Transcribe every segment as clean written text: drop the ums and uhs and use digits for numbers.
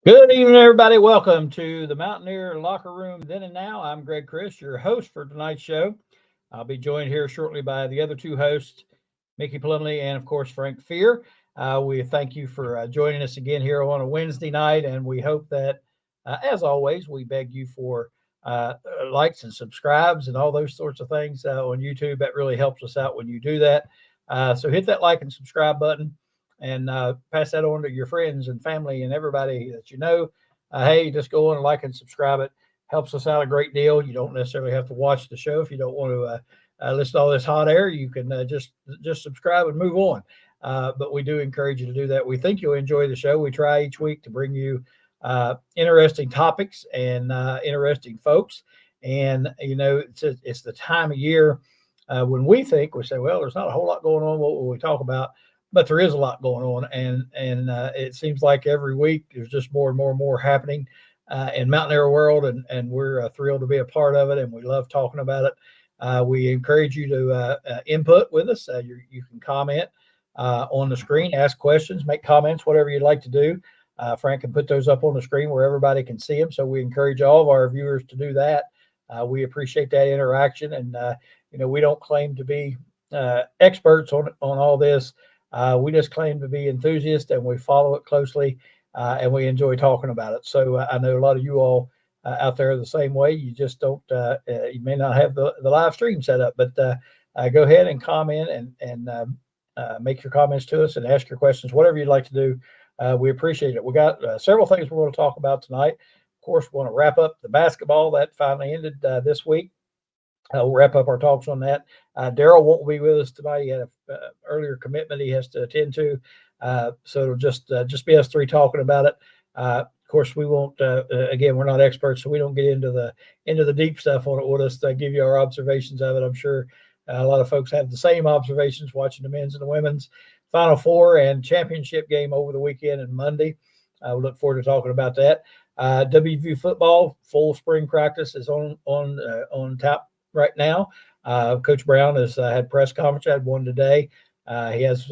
Good evening, everybody. Welcome to the Mountaineer Locker Room Then and Now. I'm Greg Chris, your host for tonight's show. I'll be joined here shortly by the other two hosts, Mickey Plumley and, of course, Frank Fear. We thank you for joining us again here on a Wednesday night, and we hope that, as always, we beg you for likes and subscribes and all those sorts of things on YouTube. That really helps us out when you do that. So hit that like and subscribe button. And pass that on to your friends and family and everybody that you know. Hey, just go on and like and subscribe. It helps us out a great deal. You don't necessarily have to watch the show if you don't want to listen to all this hot air. You can just subscribe and move on. But we do encourage you to do that. We think you'll enjoy the show. We try each week to bring you interesting topics and interesting folks. And you know, it's the time of year when we say, well, there's not a whole lot going on. What will we talk about? But there is a lot going on, and it seems like every week there's just more and more happening in Mountaineer world, and we're thrilled to be a part of it, and we love talking about it. We encourage you to input with us. You can comment on the screen, ask questions, make comments, whatever you'd like to do. Frank can put those up on the screen where everybody can see them, so we encourage all of our viewers to do that. We appreciate that interaction, and we don't claim to be experts on all this. We just claim to be enthusiasts, and we follow it closely, and we enjoy talking about it. So I know a lot of you all out there are the same way. You just don't, you may not have the live stream set up, but go ahead and comment and make your comments to us and ask your questions, whatever you'd like to do. We appreciate it. We got several things we're going to talk about tonight. Of course, we want to wrap up the basketball that finally ended this week. We'll wrap up our talks on that. Daryl won't be with us tonight. He had an earlier commitment he has to attend to. So it'll just be us three talking about it. Of course, we won't, again, we're not experts, so we don't get into the deep stuff on it. We'll just give you our observations of it. I'm sure a lot of folks have the same observations watching the men's and the women's Final Four and championship game over the weekend and Monday. We look forward to talking about that. WVU football, full spring practice is on tap right now. Coach Brown has had press conference. I had one today. He has,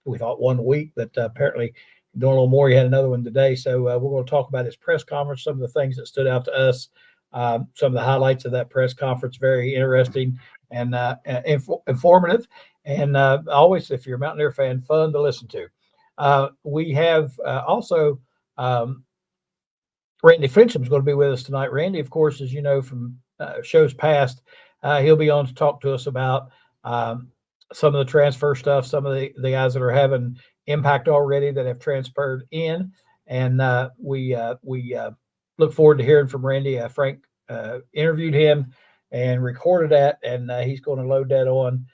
we thought 1 week, but apparently doing a little more. He had another one today. So we're going to talk about his press conference, some of the things that stood out to us, some of the highlights of that press conference. Very interesting and informative. And always, if you're a Mountaineer fan, fun to listen to. We have also Randy Fincham is going to be with us tonight. Randy, of course, as you know from shows past, he'll be on to talk to us about some of the transfer stuff, some of the guys that are having impact already that have transferred in. And we look forward to hearing from Randy. Frank interviewed him and recorded that, and he's going to load that on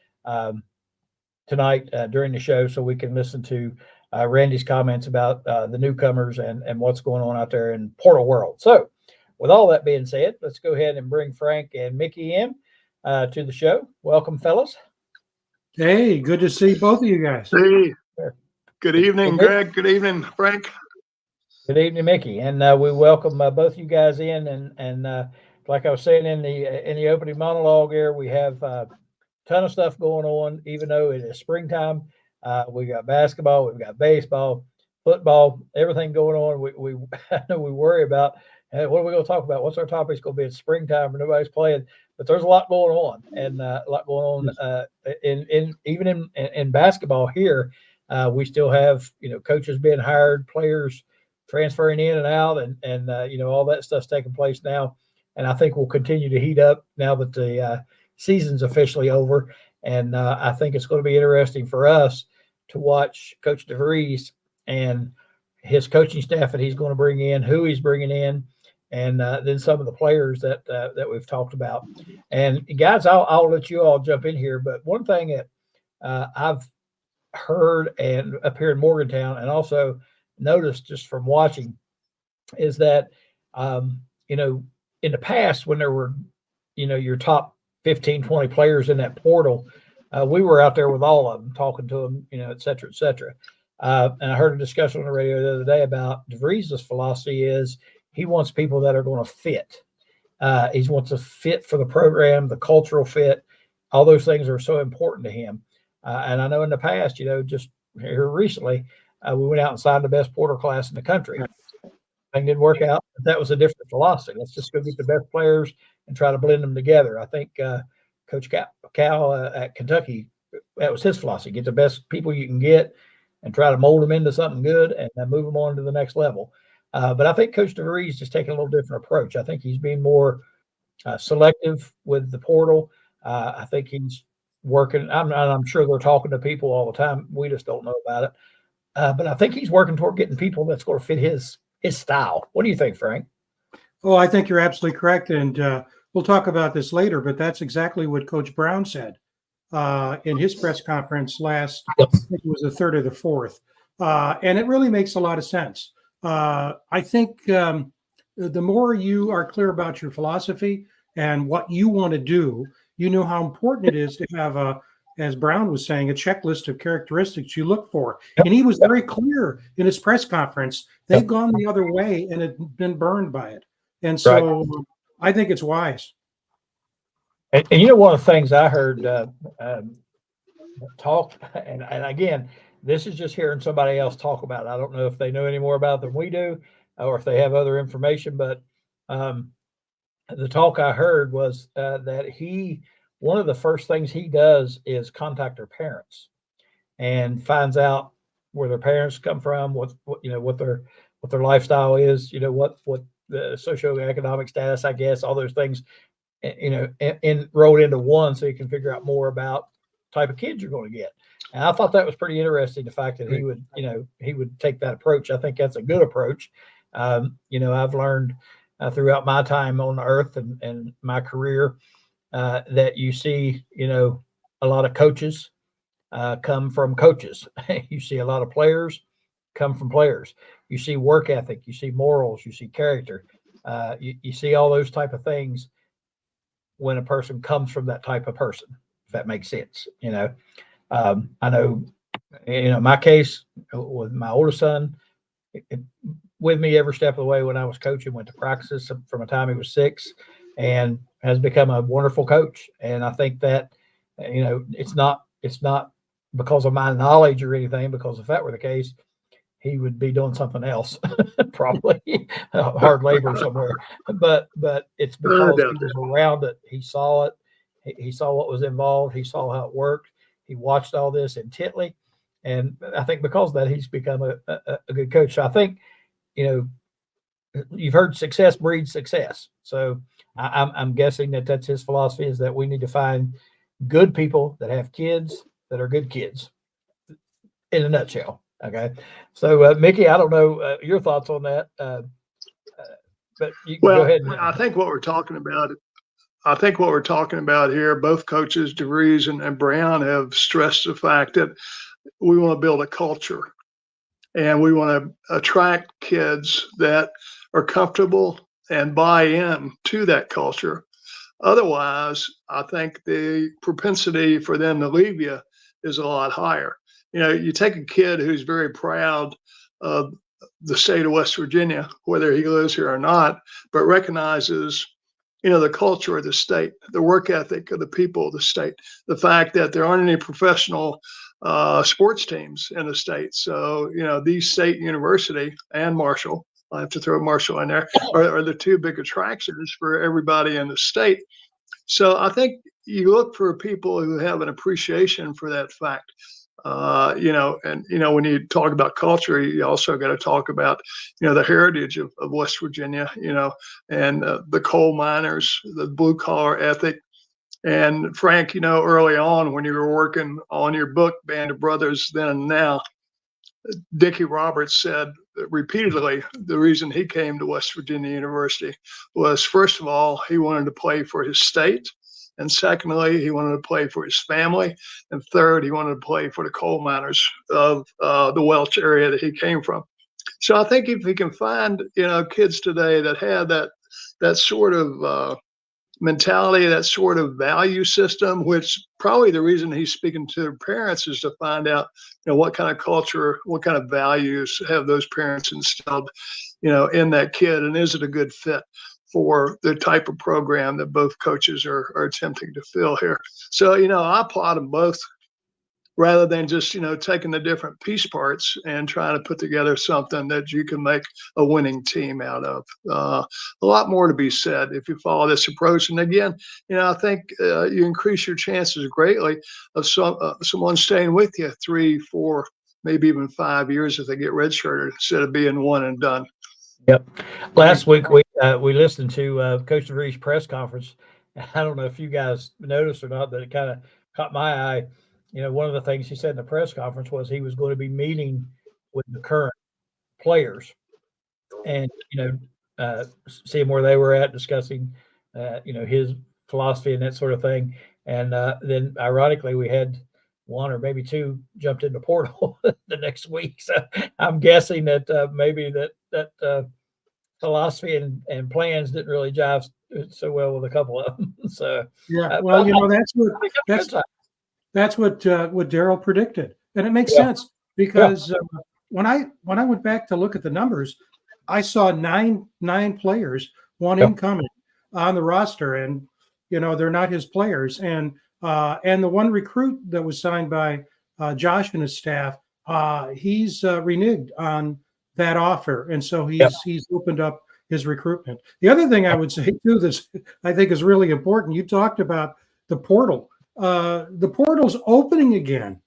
tonight during the show so we can listen to Randy's comments about the newcomers and what's going on out there in Portal World. So with all that being said, let's go ahead and bring Frank and Mickey in to the show. Welcome, fellas. Hey, good to see both of you guys. Hey, good evening, Greg. Good evening, Frank. Good evening, Mickey. And we welcome both you guys in. And like I was saying in the opening monologue here, we have a ton of stuff going on, even though it is springtime. We got basketball, we've got baseball, football, everything going on. I know we worry about what are we going to talk about? What's our topic's going to be? It's springtime and nobody's playing, but there's a lot going on, and a lot going on even in basketball here. We still have coaches being hired, players transferring in and out, and all that stuff's taking place now. And I think we'll continue to heat up now that the season's officially over. And I think it's going to be interesting for us to watch Coach DeVries and his coaching staff that he's going to bring in, who he's bringing in, and then some of the players that we've talked about. And guys, I'll let you all jump in here. But one thing that I've heard and up here in Morgantown, and also noticed just from watching, is that in the past when there were your top 15, 20 players in that portal, we were out there with all of them, talking to them, et cetera, et cetera. And I heard a discussion on the radio the other day about DeVries' philosophy is he wants people that are going to fit. He wants a fit for the program, the cultural fit. All those things are so important to him. And I know in the past, just here recently, we went out and signed the best porter class in the country. thing didn't work out. But that was a different philosophy. Let's just go get the best players and try to blend them together. I think Coach Cal at Kentucky, that was his philosophy: get the best people you can get and try to mold them into something good and then move them on to the next level. But I think Coach DeVries is taking a little different approach. I think he's being more selective with the portal. I think he's working. I'm sure they're talking to people all the time. We just don't know about it. But I think he's working toward getting people that's going to fit his style. What do you think, Frank? Oh, I think you're absolutely correct. And we'll talk about this later, but that's exactly what Coach Brown said in his press conference last, I think it was the 3rd or the 4th. And it really makes a lot of sense. I think the more you are clear about your philosophy and what you want to do, you know how important it is to have as Brown was saying, a checklist of characteristics you look for. And he was very clear in his press conference. They've gone the other way and have been burned by it. And so I think it's wise. And you know, one of the things I heard talk, and again, this is just hearing somebody else talk about it. I don't know if they know any more about it than we do or if they have other information, but the talk I heard was that one of the first things he does is contact their parents and finds out where their parents come from, what their lifestyle is, what the socioeconomic status, I guess, all those things, and rolled into one, so you can figure out more about the type of kids you're going to get. And I thought that was pretty interesting. The fact that he would take that approach. I think that's a good approach. I've learned throughout my time on earth and my career that you see, a lot of coaches come from coaches. You see a lot of players come from players. You see work ethic, you see morals, you see character. You see all those type of things when a person comes from that type of person, if that makes sense. I know, my case with my oldest son, with me every step of the way when I was coaching, went to practices from the time he was 6 and has become a wonderful coach. And I think that, it's not because of my knowledge or anything, because if that were the case, he would be doing something else, probably hard labor somewhere. But it's because he was around it. He saw it. He saw what was involved. He saw how it worked. He watched all this intently. And I think because of that, he's become a good coach. So I think, you've heard success breeds success. So I'm guessing that's his philosophy, is that we need to find good people that have kids that are good kids, in a nutshell. Okay. So, Mickey, I don't know your thoughts on that, but you can go ahead. I think what we're talking about here, both coaches, DeVries and Brown, have stressed the fact that we want to build a culture and we want to attract kids that are comfortable and buy in to that culture. Otherwise, I think the propensity for them to leave you is a lot higher. You take a kid who's very proud of the state of West Virginia, whether he lives here or not, but recognizes, the culture of the state, the work ethic of the people of the state, the fact that there aren't any professional sports teams in the state. So, these State University and Marshall, I have to throw Marshall in there, are the two big attractions for everybody in the state. So I think you look for people who have an appreciation for that fact. When you talk about culture, you also got to talk about, the heritage of West Virginia, and the coal miners, the blue collar ethic. And Frank, early on when you were working on your book, Band of Brothers Then and Now, Dickie Roberts said repeatedly the reason he came to West Virginia University was, first of all, he wanted to play for his state. And secondly, he wanted to play for his family. And third, he wanted to play for the coal miners of the Welch area that he came from. So I think if we can find, kids today that have that sort of mentality, that sort of value system, which probably the reason he's speaking to their parents is to find out, what kind of culture, what kind of values have those parents instilled, in that kid, and is it a good fit for the type of program that both coaches are attempting to fill here. So, I applaud them both rather than just, taking the different piece parts and trying to put together something that you can make a winning team out of. A lot more to be said if you follow this approach. And again, I think you increase your chances greatly of someone staying with you 3, 4, maybe even 5 years if they get redshirted instead of being one and done. Yep. Last week we listened to Coach DeVries' press conference. I don't know if you guys noticed or not, but it kind of caught my eye. One of the things he said in the press conference was he was going to be meeting with the current players and seeing where they were at, discussing his philosophy and that sort of thing. And then ironically, we had one or maybe two jumped in the portal the next week. So I'm guessing that maybe that philosophy and plans didn't really jive so well with a couple of them. So yeah, well, that's what Daryl predicted, and it makes sense because when I went back to look at the numbers, I saw nine players, one incoming on the roster, and they're not his players, and the one recruit that was signed by Josh and his staff, he's reneged on that offer, and so he's opened up his recruitment. The other thing I would say too, this I think is really important. You talked about the portal. The portal's opening again,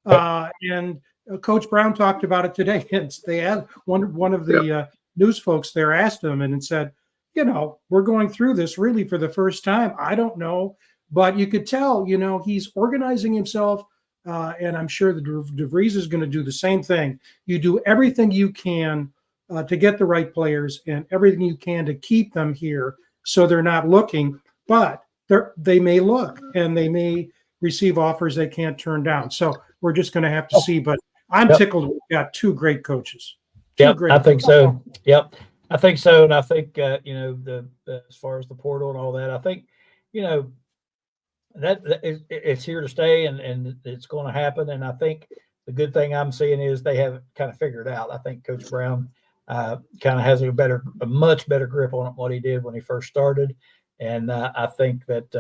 and Coach Brown talked about it today. They had one of the news folks there asked him and said, we're going through this really for the first time. I don't know, but you could tell, he's organizing himself, and I'm sure the DeVries is going to do the same thing. You do everything you can to get the right players and everything you can to keep them here so they're not looking, but they may look and they may receive offers they can't turn down. So we're just going to have to see. But I'm tickled we've got two great coaches. I think so. Yep, I think so. And I think the as far as the portal and all that, I think that it's here to stay and it's going to happen. And I think the good thing I'm seeing is they have kind of figured out. I think Coach Brown kind of has a much better grip on what he did when he first started. And I think that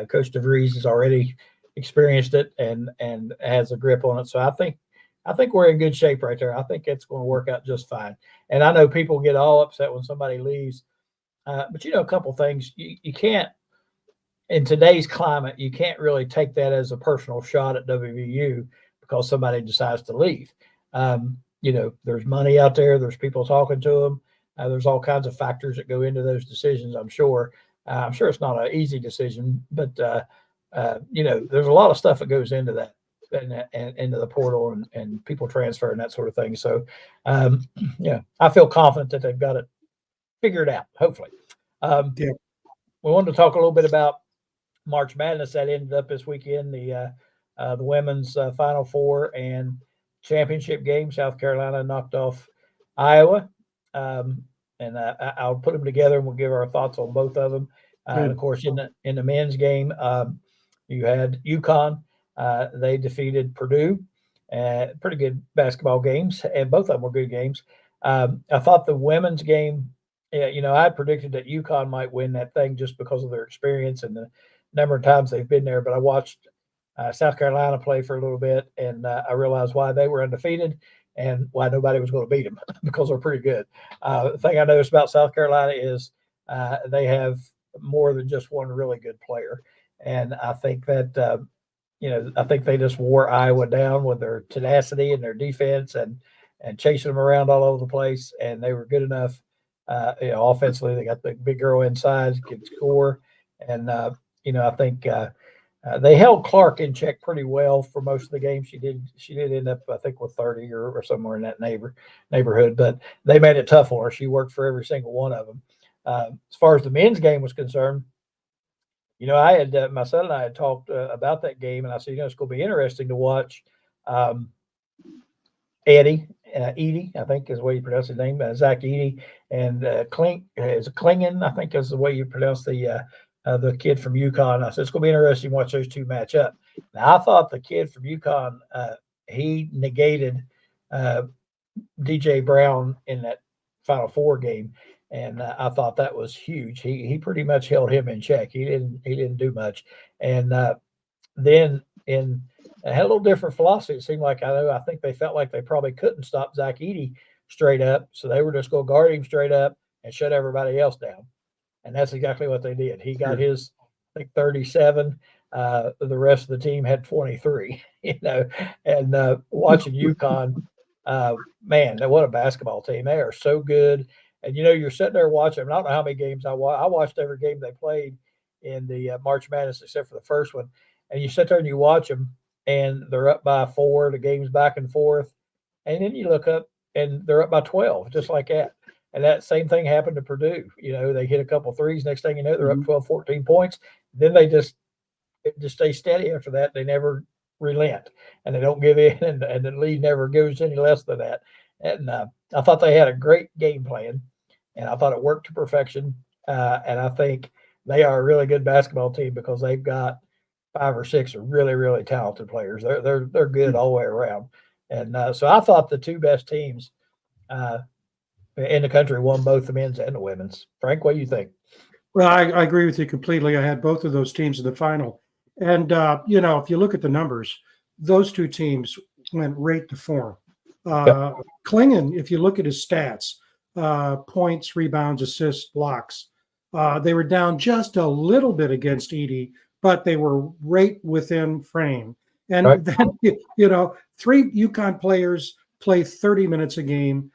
Coach DeVries has already experienced it and has a grip on it. So I think we're in good shape right there. I think it's going to work out just fine. And I know people get all upset when somebody leaves, but a couple things you can't. In today's climate, you can't really take that as a personal shot at WVU because somebody decides to leave. There's money out there. There's people talking to them. There's all kinds of factors that go into those decisions, I'm sure. I'm sure it's not an easy decision, but there's a lot of stuff that goes into that and into the portal and people transfer and that sort of thing. So, I feel confident that they've got it figured out, hopefully. We wanted to talk a little bit about March Madness that ended up this weekend, the women's Final Four and championship game. South Carolina knocked off Iowa. And I'll put them together and we'll give our thoughts on both of them. Of course, in the men's game, you had UConn. They defeated Purdue. Pretty good basketball games, and both of them were good games. I thought the women's game, I predicted that UConn might win that thing just because of their experience and the number of times they've been there. But I watched South Carolina play for a little bit, and I realized why they were undefeated and why nobody was going to beat them because they're pretty good. The thing I noticed about South Carolina is they have more than just one really good player. And I think that, I think they just wore Iowa down with their tenacity and their defense and chasing them around all over the place. And they were good enough, offensively. They got the big girl inside, could score. And, I think they held Clark in check pretty well for most of the game. She did end up, I think, with 30 or somewhere in that neighborhood, but they made it tough for her. She worked for every single one of them. As far as the men's game was concerned, I had my son and I had talked about that game, and I said, it's going to be interesting to watch Edie, I think is the way you pronounce his name, Zach Edey, and Klingen, I think is the way you pronounce the kid from UConn. I said, it's going to be interesting to watch those two match up. Now, I thought the kid from UConn, he negated DJ Brown in that Final Four game, and I thought that was huge. He pretty much held him in check. He didn't do much. And then in They had a little different philosophy. It seemed like I think they felt like they probably couldn't stop Zach Edey straight up, so they were just going to guard him straight up and shut everybody else down. And that's exactly what they did. He got his, I think, 37. The rest of the team had 23. And watching UConn, man, what a basketball team! They are so good. And you're sitting there watching. I don't know how many games I watched. I watched every game they played in the March Madness except for the first one. And you sit there and you watch them, and they're up by 4. The game's back and forth, and then you look up and they're up by 12, just like that. And that same thing happened to Purdue. They hit a couple threes. Next thing you know, they're up 12, 14 points. Then they just stay steady after that. They never relent, and they don't give in, and the lead never goes any less than that. And I thought they had a great game plan, and I thought it worked to perfection. And I think they are a really good basketball team because they've got 5 or 6 really, really talented players. They're good all the way around. And so I thought the 2 best teams in the country won both the men's and the women's. Frank, what do you think? Well, I agree with you completely. I had both of those teams in the final. And, if you look at the numbers, those 2 teams went right to form. Klingon, if you look at his stats, points, rebounds, assists, blocks, they were down just a little bit against Edey, but they were right within frame. And then, 3 UConn players play 30 minutes a game.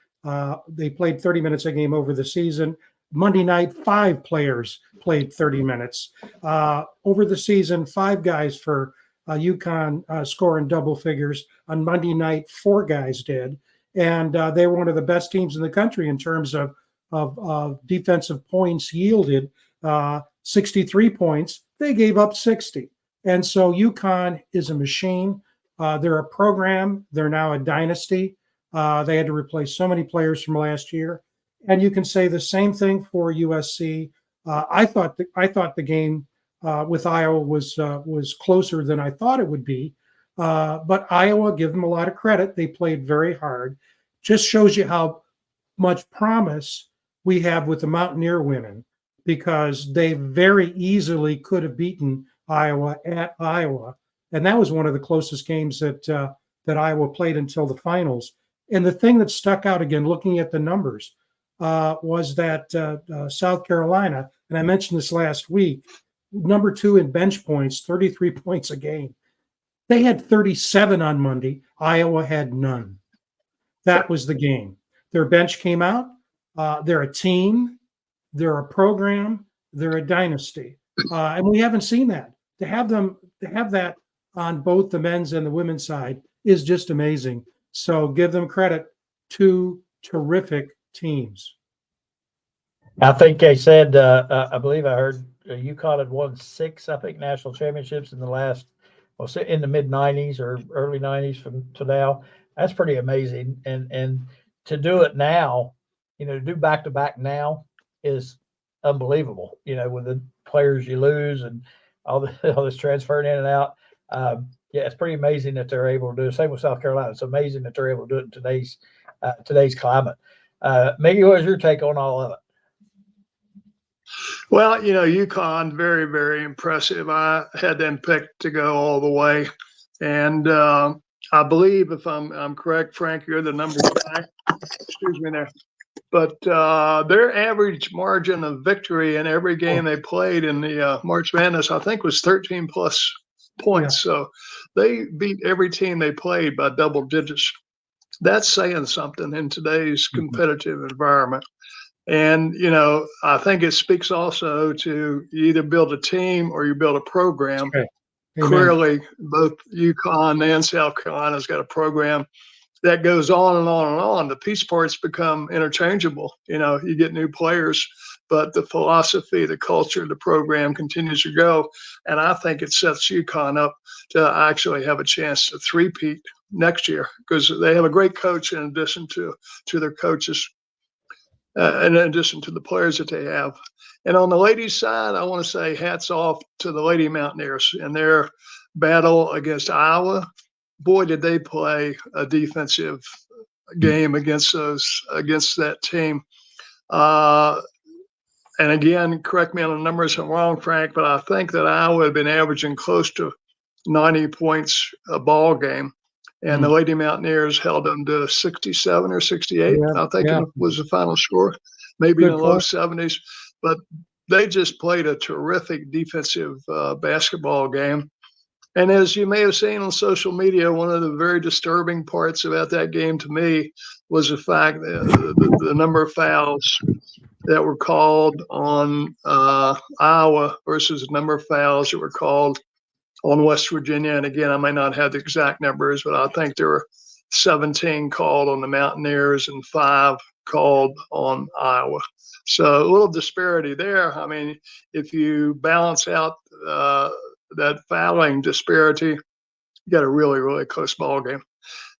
They played 30 minutes a game over the season. Monday night, 5 players played 30 minutes. Over the season, 5 guys for UConn scoring double figures. On Monday night, 4 guys did. And they were one of the best teams in the country in terms of defensive points yielded. 63 points. They gave up 60. And so UConn is a machine. They're a program. They're now a dynasty. They had to replace so many players from last year. And you can say the same thing for USC. I thought the game with Iowa was closer than I thought it would be. But Iowa, give them a lot of credit. They played very hard. Just shows you how much promise we have with the Mountaineer women, because they very easily could have beaten Iowa at Iowa. And that was one of the closest games that Iowa played until the finals. And the thing that stuck out, again, looking at the numbers, was that South Carolina, and I mentioned this last week, number 2 in bench points, 33 points a game. They had 37 on Monday. Iowa had none. That was the game. Their bench came out. They're a team. They're a program. They're a dynasty. And we haven't seen that. To have that on both the men's and the women's side is just amazing. So give them credit. 2 terrific teams. I think they said, I believe I heard UConn had won 6, I think, national championships in the last, in the mid 90s or early 90s to now. That's pretty amazing. And to do it now, to do back to back now is unbelievable. With the players you lose and all this transferring in and out. Yeah, it's pretty amazing that they're able to do it. Same with South Carolina. It's amazing that they're able to do it in today's climate. Maggie, what was your take on all of it? Well, UConn, very, very impressive. I had them picked to go all the way. And I believe, if I'm correct, Frank, you're the number 5. Excuse me there. But their average margin of victory in every game they played in the March Madness, I think, was 13 plus points. Yeah. So they beat every team they played by double digits. That's saying something in today's competitive environment. And, I think it speaks also to you either build a team or you build a program. Okay. Clearly, both UConn and South Carolina's got a program that goes on and on and on. The piece parts become interchangeable. You get new players, but the philosophy, the culture, the program continues to go. And I think it sets UConn up to actually have a chance to three-peat next year, because they have a great coach in addition to their coaches, in addition to the players that they have. And on the ladies' side, I want to say hats off to the Lady Mountaineers in their battle against Iowa. Boy, did they play a defensive game against that team. And again, correct me on the numbers if I'm wrong, Frank, but I think that Iowa had been averaging close to 90 points a ball game. And the Lady Mountaineers held them to 67 or 68, Yeah, I think yeah. it was the final score, maybe in Good the low call. 70s. But they just played a terrific defensive basketball game. And as you may have seen on social media, one of the very disturbing parts about that game to me was the fact that the number of fouls that were called on Iowa versus the number of fouls that were called on West Virginia. And again, I may not have the exact numbers, but I think there were 17 called on the Mountaineers and 5 called on Iowa. So a little disparity there. I mean, if you balance out that fouling disparity, you got a really, really close ball game.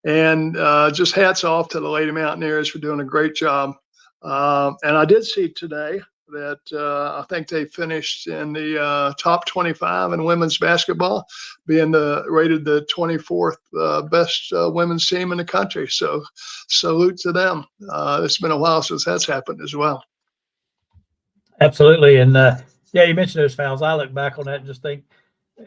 And just hats off to the Lady Mountaineers for doing a great job. And I did see today that I think they finished in the top 25 in women's basketball, being rated the 24th best women's team in the country. So salute to them. It's been a while since that's happened as well. Absolutely. And yeah, you mentioned those fouls. I look back on that and just think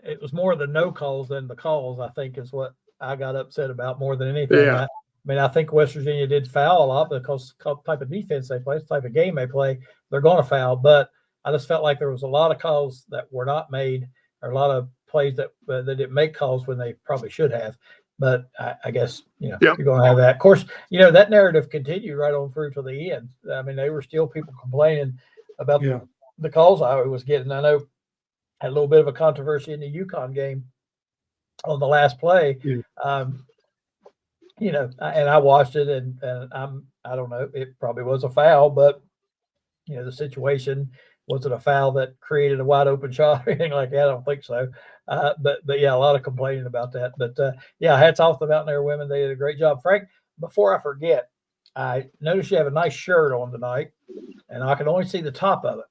it was more the no calls than the calls, I think, is what I got upset about more than anything. Yeah. I mean, I think West Virginia did foul a lot because the type of defense they play, the type of game they play, they're going to foul. But I just felt like there was a lot of calls that were not made, or a lot of plays that didn't make calls when they probably should have. But I guess, Yep. You're going to have that. Of course, that narrative continued right on through to the end. I mean, they were still people complaining about the calls I was getting. I know I had a little bit of a controversy in the UConn game on the last play. Yeah. And I watched it, and I don't know, it probably was a foul, but the situation, was it a foul that created a wide open shot or anything like that? I don't think so. But yeah, a lot of complaining about that. But yeah, hats off to the Mountaineer women. They did a great job. Frank, before I forget, I noticed you have a nice shirt on tonight, and I can only see the top of it.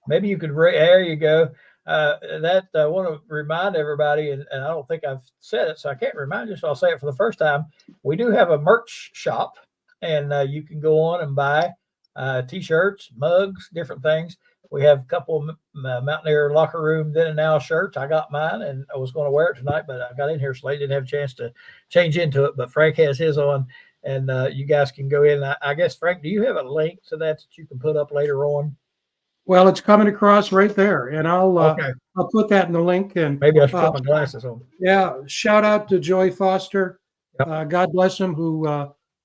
Maybe you could, there you go. I want to remind everybody, and I don't think I've said it, so I can't remind you, so I'll say it for the first time. We do have a merch shop, and you can go on and buy T-shirts, mugs, different things. We have a couple of Mountaineer Locker Room Then and Now shirts. I got mine, and I was going to wear it tonight, but I got in here so late, didn't have a chance to change into it. But Frank has his on, and you guys can go in. I guess, Frank, do you have a link to that you can put up later on? Well, it's coming across right there, and I'll put that in the link. And maybe I should put my glasses on. Yeah, shout out to Joy Foster. Yep. God bless him, who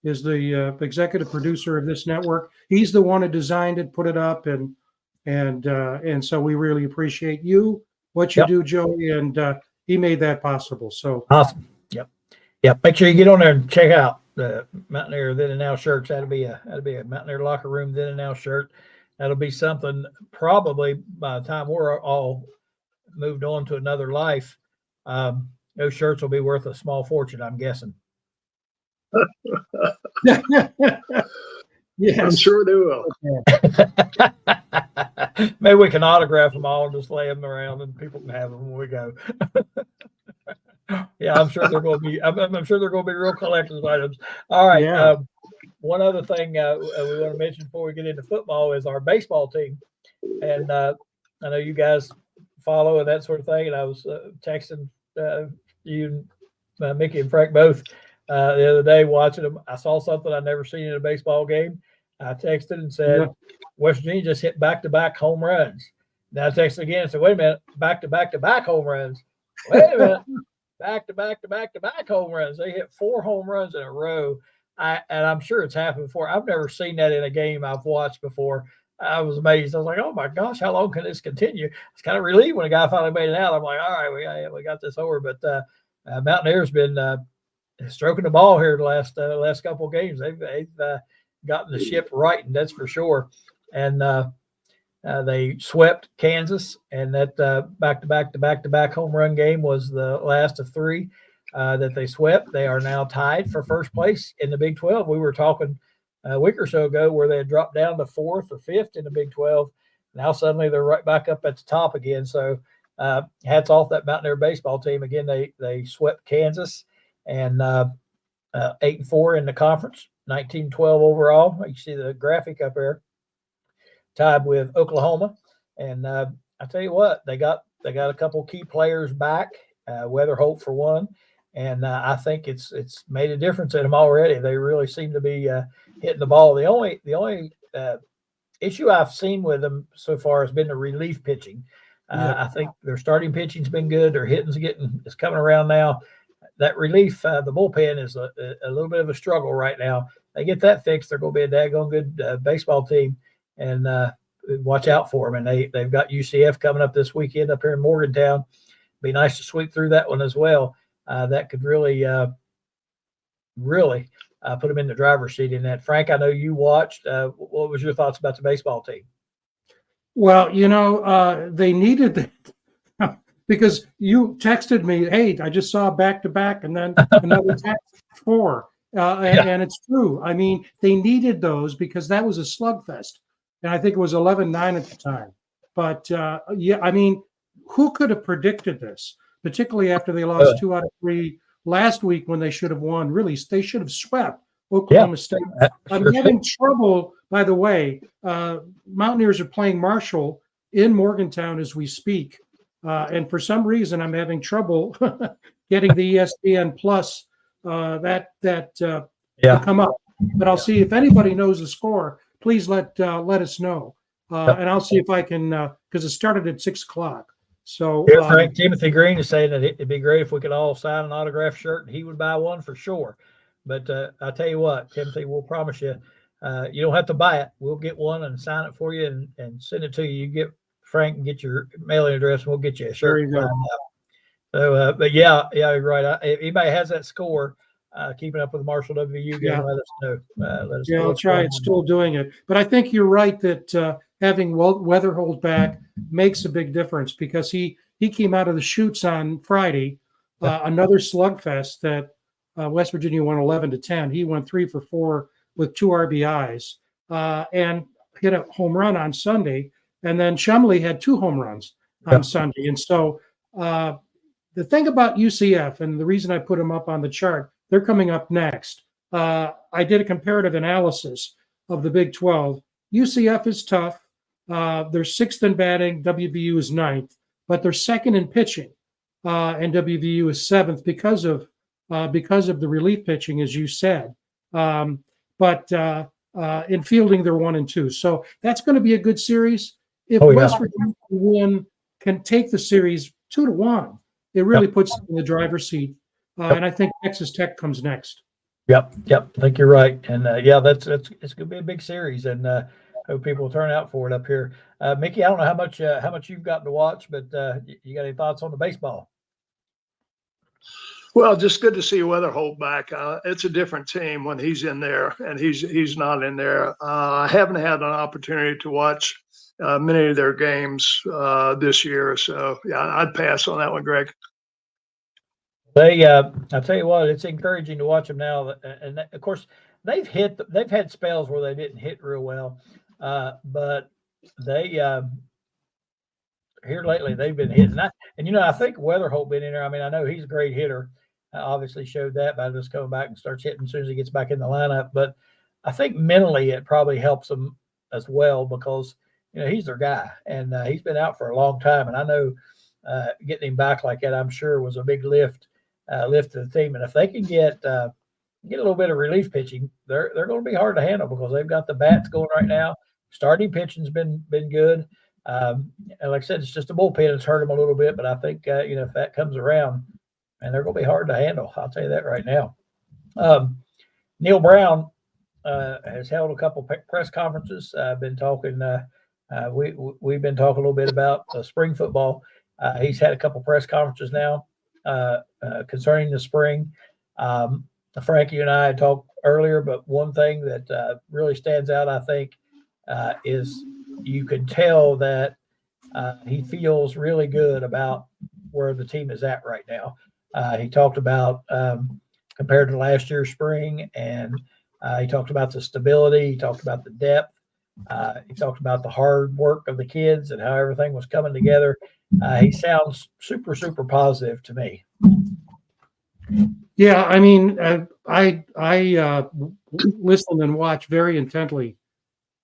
is the executive producer of this network. He's the one who designed it, put it up, and so we really appreciate what you do, Joey, and he made that possible. So awesome. Yep. Make sure you get on there and check out the Mountaineer Then and Now shirts. That'll be a Mountaineer Locker Room Then and Now shirt. That'll be something probably by the time we're all moved on to another life. Those shirts will be worth a small fortune, I'm guessing. Yes, I'm sure they will. Maybe we can autograph them all and just lay them around, and people can have them when we go. Yeah, I'm sure they're going to be. I'm sure they're going to be real collector's items. All right. Yeah. One other thing we want to mention before we get into football is our baseball team, and I know you guys follow and that sort of thing. And I was texting you, Mickey and Frank both the other day watching them. I saw something I'd never seen in a baseball game. I texted and said, West Virginia just hit back-to-back home runs. Now I texted again and said, wait a minute, back-to-back-to-back home runs. Wait a minute, back-to-back-to-back-to-back home runs. They hit 4 home runs in a row. And I'm sure it's happened before. I've never seen that in a game I've watched before. I was amazed. I was like, oh my gosh, how long can this continue? It's kind of relieved when a guy finally made it out. I'm like, all right, we got this over. But Mountaineer's been stroking the ball here the last couple of games. They've gotten the ship right, and that's for sure. And they swept Kansas, and that back-to-back home run game was the last of 3 that they swept. They are now tied for first place in the Big 12. We were talking a week or so ago where they had dropped down to 4th or 5th in the Big 12. Now suddenly they're right back up at the top again. So hats off that Mountaineer baseball team. Again, they swept Kansas, and 8-4 in the conference, 19-12 overall. You see the graphic up there, tied with Oklahoma. And I tell you what, they got a couple key players back Weatherholt for one. And I think it's made a difference in them already. They really seem to be hitting the ball. The only issue I've seen with them so far has been the relief pitching. I think their starting pitching's been good. Their hitting's is coming around now. That relief, the bullpen is a little bit of a struggle right now. They get that fixed, they're going to be a daggone good baseball team, and watch out for them. And they've got UCF coming up this weekend up here in Morgantown. Be nice to sweep through that one as well. That could really put them in the driver's seat in that. Frank, I know you watched. What was your thoughts about the baseball team? Well, they needed that because you texted me, hey, I just saw back-to-back and then another text 4. And it's true. I mean, they needed those because that was a slugfest. And I think it was 11-9 at the time. But, I mean, who could have predicted this, particularly after they lost 2 out of 3 last week when they should have won? Really, they should have swept Oklahoma State. I'm having trouble, by the way. Mountaineers are playing Marshall in Morgantown as we speak. And for some reason, I'm having trouble getting the ESPN Plus to come up. But I'll see if anybody knows the score. Please let us know, and I'll see if I can because it started at 6:00. So Frank, Timothy Green is saying that it'd be great if we could all sign an autographed shirt, and he would buy one for sure. But I tell you what, Timothy, we'll promise you, you don't have to buy it. We'll get one and sign it for you and send it to you. You get Frank and get your mailing address, and we'll get you a shirt. There you go. So, but yeah, you're right. If anybody has that score, keeping up with the Marshall WVU game, let us know. Let us know. I'll try. It's still doing it. But I think you're right that having Weatherholt back makes a big difference because he came out of the chutes on Friday, another slugfest that West Virginia won 11-10. He went 3 for 4 with 2 RBIs and hit a home run on Sunday. And then Shumley had 2 home runs on Sunday. And so the thing about UCF, and the reason I put them up on the chart, they're coming up next. I did a comparative analysis of the Big 12. UCF is tough. They're 6th in batting. WVU is 9th, but they're 2nd in pitching, and WVU is 7th because of the relief pitching, as you said. But in fielding, they're 1 and 2. So that's going to be a good series. If West Virginia can take the series 2-1, it really puts them in the driver's seat. And I think Texas Tech comes next. Yep. I think you're right. And it's going to be a big series, and hope people will turn out for it up here. Mickey, I don't know how much you've gotten to watch, but you got any thoughts on the baseball? Well, just good to see Weatherholt back. It's a different team when he's in there, and he's not in there. I haven't had an opportunity to watch many of their games this year, so I'd pass on that one, Greg. I'll tell you what, it's encouraging to watch them now. And of course, they've had spells where they didn't hit real well, but they here lately they've been hitting. And I think Weatherholt been in there. I mean, I know he's a great hitter. Obviously showed that by just coming back and starts hitting as soon as he gets back in the lineup. But I think mentally it probably helps him as well because he's their guy, and he's been out for a long time. And I know getting him back like that, I'm sure, was a big lift to the team. And if they can get a little bit of relief pitching, they're going to be hard to handle because they've got the bats going right now. Starting pitching's been good. And like I said, it's just a bullpen that's hurt them a little bit. But I think if that comes around, and they're going to be hard to handle. I'll tell you that right now. Neil Brown has held a couple press conferences. I've been talking. We've been talking a little bit about spring football. He's had a couple press conferences now concerning the spring. Frankie and I had talked earlier, but one thing that really stands out, I think, is you can tell that he feels really good about where the team is at right now. He talked about compared to last year's spring, and he talked about the stability. He talked about the depth. He talked about the hard work of the kids and how everything was coming together. He sounds super, super positive to me. Yeah, I mean, I listened and watched very intently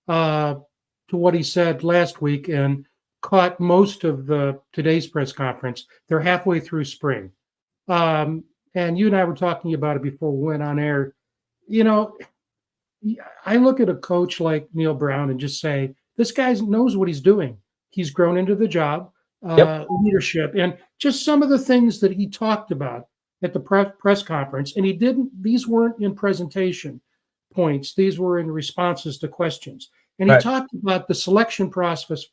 to what he said last week, and caught most of today's press conference. They're halfway through spring. And you and I were talking about it before we went on air. You know, I look at a coach like Neil Brown and just say, this guy knows what he's doing. He's grown into the job, leadership, and just some of the things that he talked about at the press conference. And these weren't in presentation points. These were in responses to questions. And he talked about the selection process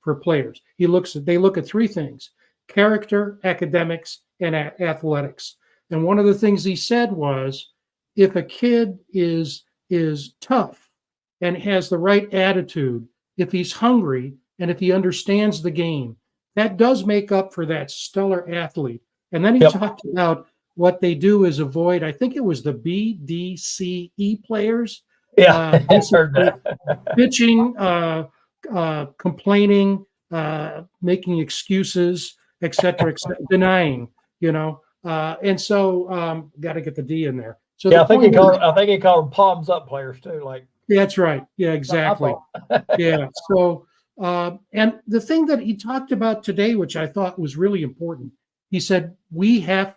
for players. They look at three things: character, academics, and athletics. And one of the things he said was, if a kid is tough and has the right attitude, if he's hungry and if he understands the game, that does make up for that stellar athlete. And then he talked about what they do is avoid, I think it was the BDCE players. Yeah, I heard that. Pitching, complaining, making excuses, et cetera, denying, and so got to get the D in there. So yeah, I think he called them palms up players too. Like, that's right. Yeah, exactly. Yeah. So, and the thing that he talked about today, which I thought was really important, he said, that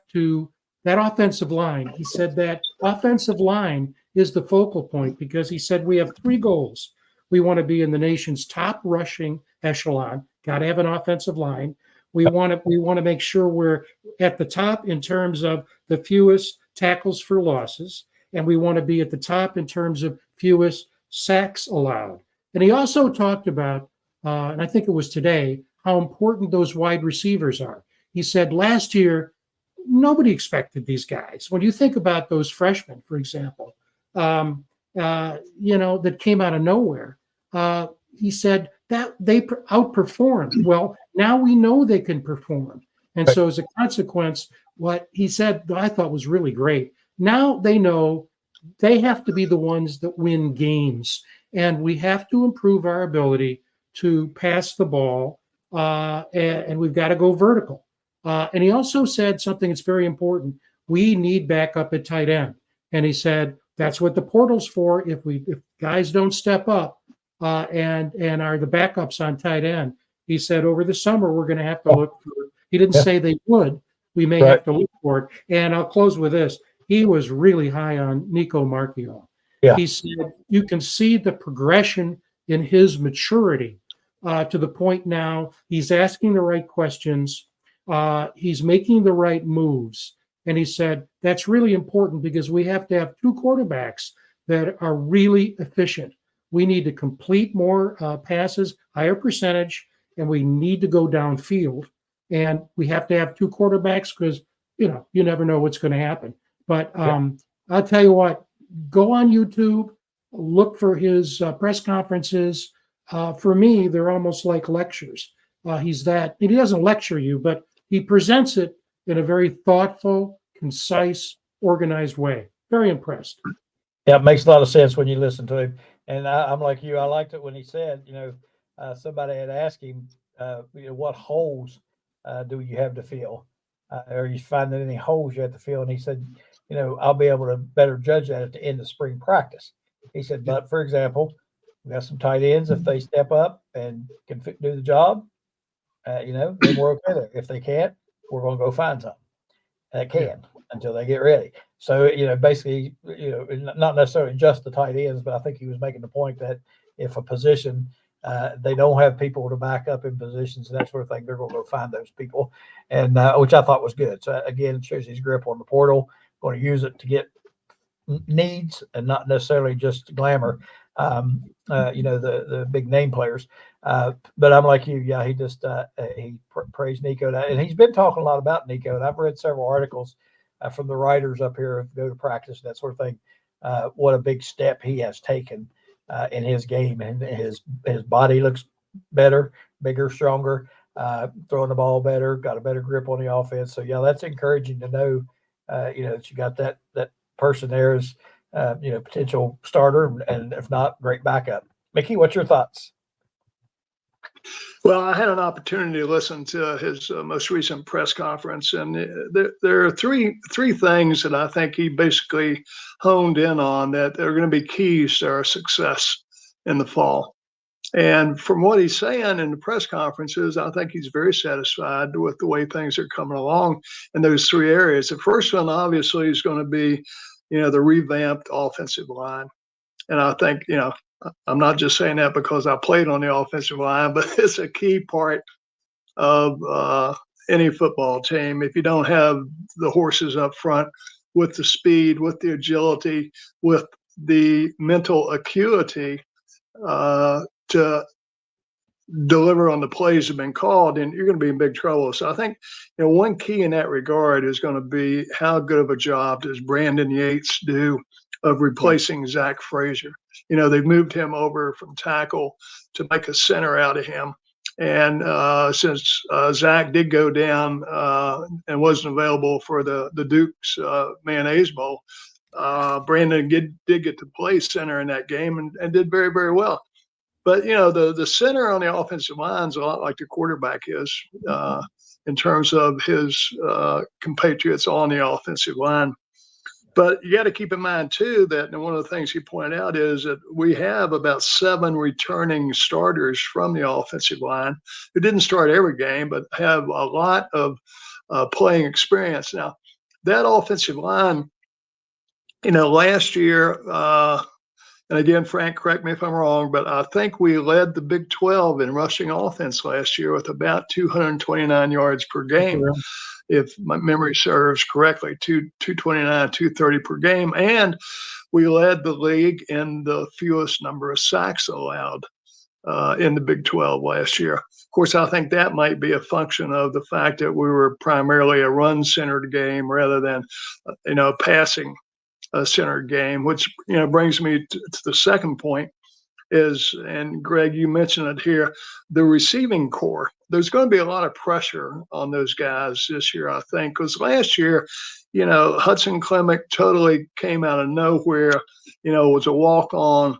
offensive line, he said that offensive line is the focal point, because he said we have three goals. We want to be in the nation's top rushing echelon. Got to have an offensive line. We want to make sure we're at the top in terms of the fewest tackles for losses, and we want to be at the top in terms of fewest sacks allowed. And he also talked about, and I think it was today, how important those wide receivers are. He said last year, nobody expected these guys. When you think about those freshmen, for example, that came out of nowhere, he said that they outperformed. Well, now we know they can perform. And so as a consequence, what he said, I thought was really great. Now they know they have to be the ones that win games. And we have to improve our ability to pass the ball, and we've got to go vertical. And he also said something that's very important. We need backup at tight end. And he said, that's what the portal's for. If guys don't step up and are the backups on tight end, he said over the summer, we're going to have to look for it. He didn't say they would. We may have to look for it. And I'll close with this. He was really high on Nico Marchiol. Yeah. He said you can see the progression in his maturity to the point now he's asking the right questions. He's making the right moves. And he said, that's really important because we have to have two quarterbacks that are really efficient. We need to complete more passes, higher percentage, and we need to go downfield. And we have to have two quarterbacks because, you never know what's going to happen. But I'll tell you what, go on YouTube, look for his press conferences. For me, they're almost like lectures. He doesn't lecture you, but he presents it in a very thoughtful, concise, organized way. Very impressed. Yeah, it makes a lot of sense when you listen to him. And I'm like you. I liked it when he said, somebody had asked him, what holes do you have to fill? Are you finding any holes you have to fill? And he said, I'll be able to better judge that at the end of spring practice. He said, but for example, we got some tight ends. If they step up and can do the job, then we're okay there. If they can't, we're going to go find something that can until they get ready. So, basically, not necessarily just the tight ends, but I think he was making the point that if a position, they don't have people to back up in positions and that sort of thing, they're going to go find those people, and which I thought was good. So, again, it shows his grip on the portal, going to use it to get needs and not necessarily just glamour, the big name players. But I'm like you. Yeah, he just he praised Nico. And he's been talking a lot about Nico. And I've read several articles from the writers up here who go to practice and that sort of thing. What a big step he has taken in his game. And his body looks better, bigger, stronger, throwing the ball better, got a better grip on the offense. So, yeah, that's encouraging to know, that you got that person there as, potential starter, and if not, great backup. Mickey, what's your thoughts? Well, I had an opportunity to listen to his most recent press conference, and there are three things that I think he basically honed in on that are going to be keys to our success in the fall. And from what he's saying in the press conferences, I think he's very satisfied with the way things are coming along in those three areas. The first one, obviously, is going to be, the revamped offensive line. And I think, I'm not just saying that because I played on the offensive line, but it's a key part of any football team. If you don't have the horses up front with the speed, with the agility, with the mental acuity to deliver on the plays that have been called, and you're going to be in big trouble. So I think, one key in that regard is going to be how good of a job does Brandon Yates do of replacing Zach Frazier. They've moved him over from tackle to make a center out of him. And since Zach did go down and wasn't available for the Duke's Mayonnaise Bowl, Brandon did get to play center in that game and did very, very well. But, the center on the offensive line is a lot like the quarterback is in terms of his compatriots on the offensive line. But you got to keep in mind, too, that one of the things he pointed out is that we have about 7 returning starters from the offensive line who didn't start every game, but have a lot of playing experience. Now, that offensive line, last year, and again, Frank, correct me if I'm wrong, but I think we led the Big 12 in rushing offense last year with about 229 yards per game. If my memory serves correctly, 229, 230 per game. And we led the league in the fewest number of sacks allowed in the Big 12 last year. Of course, I think that might be a function of the fact that we were primarily a run-centered game rather than, passing centered game, which, brings me to the second point is, and Greg, you mentioned it here, the receiving core. There's going to be a lot of pressure on those guys this year, I think, because last year, Hudson Clement totally came out of nowhere, was a walk-on,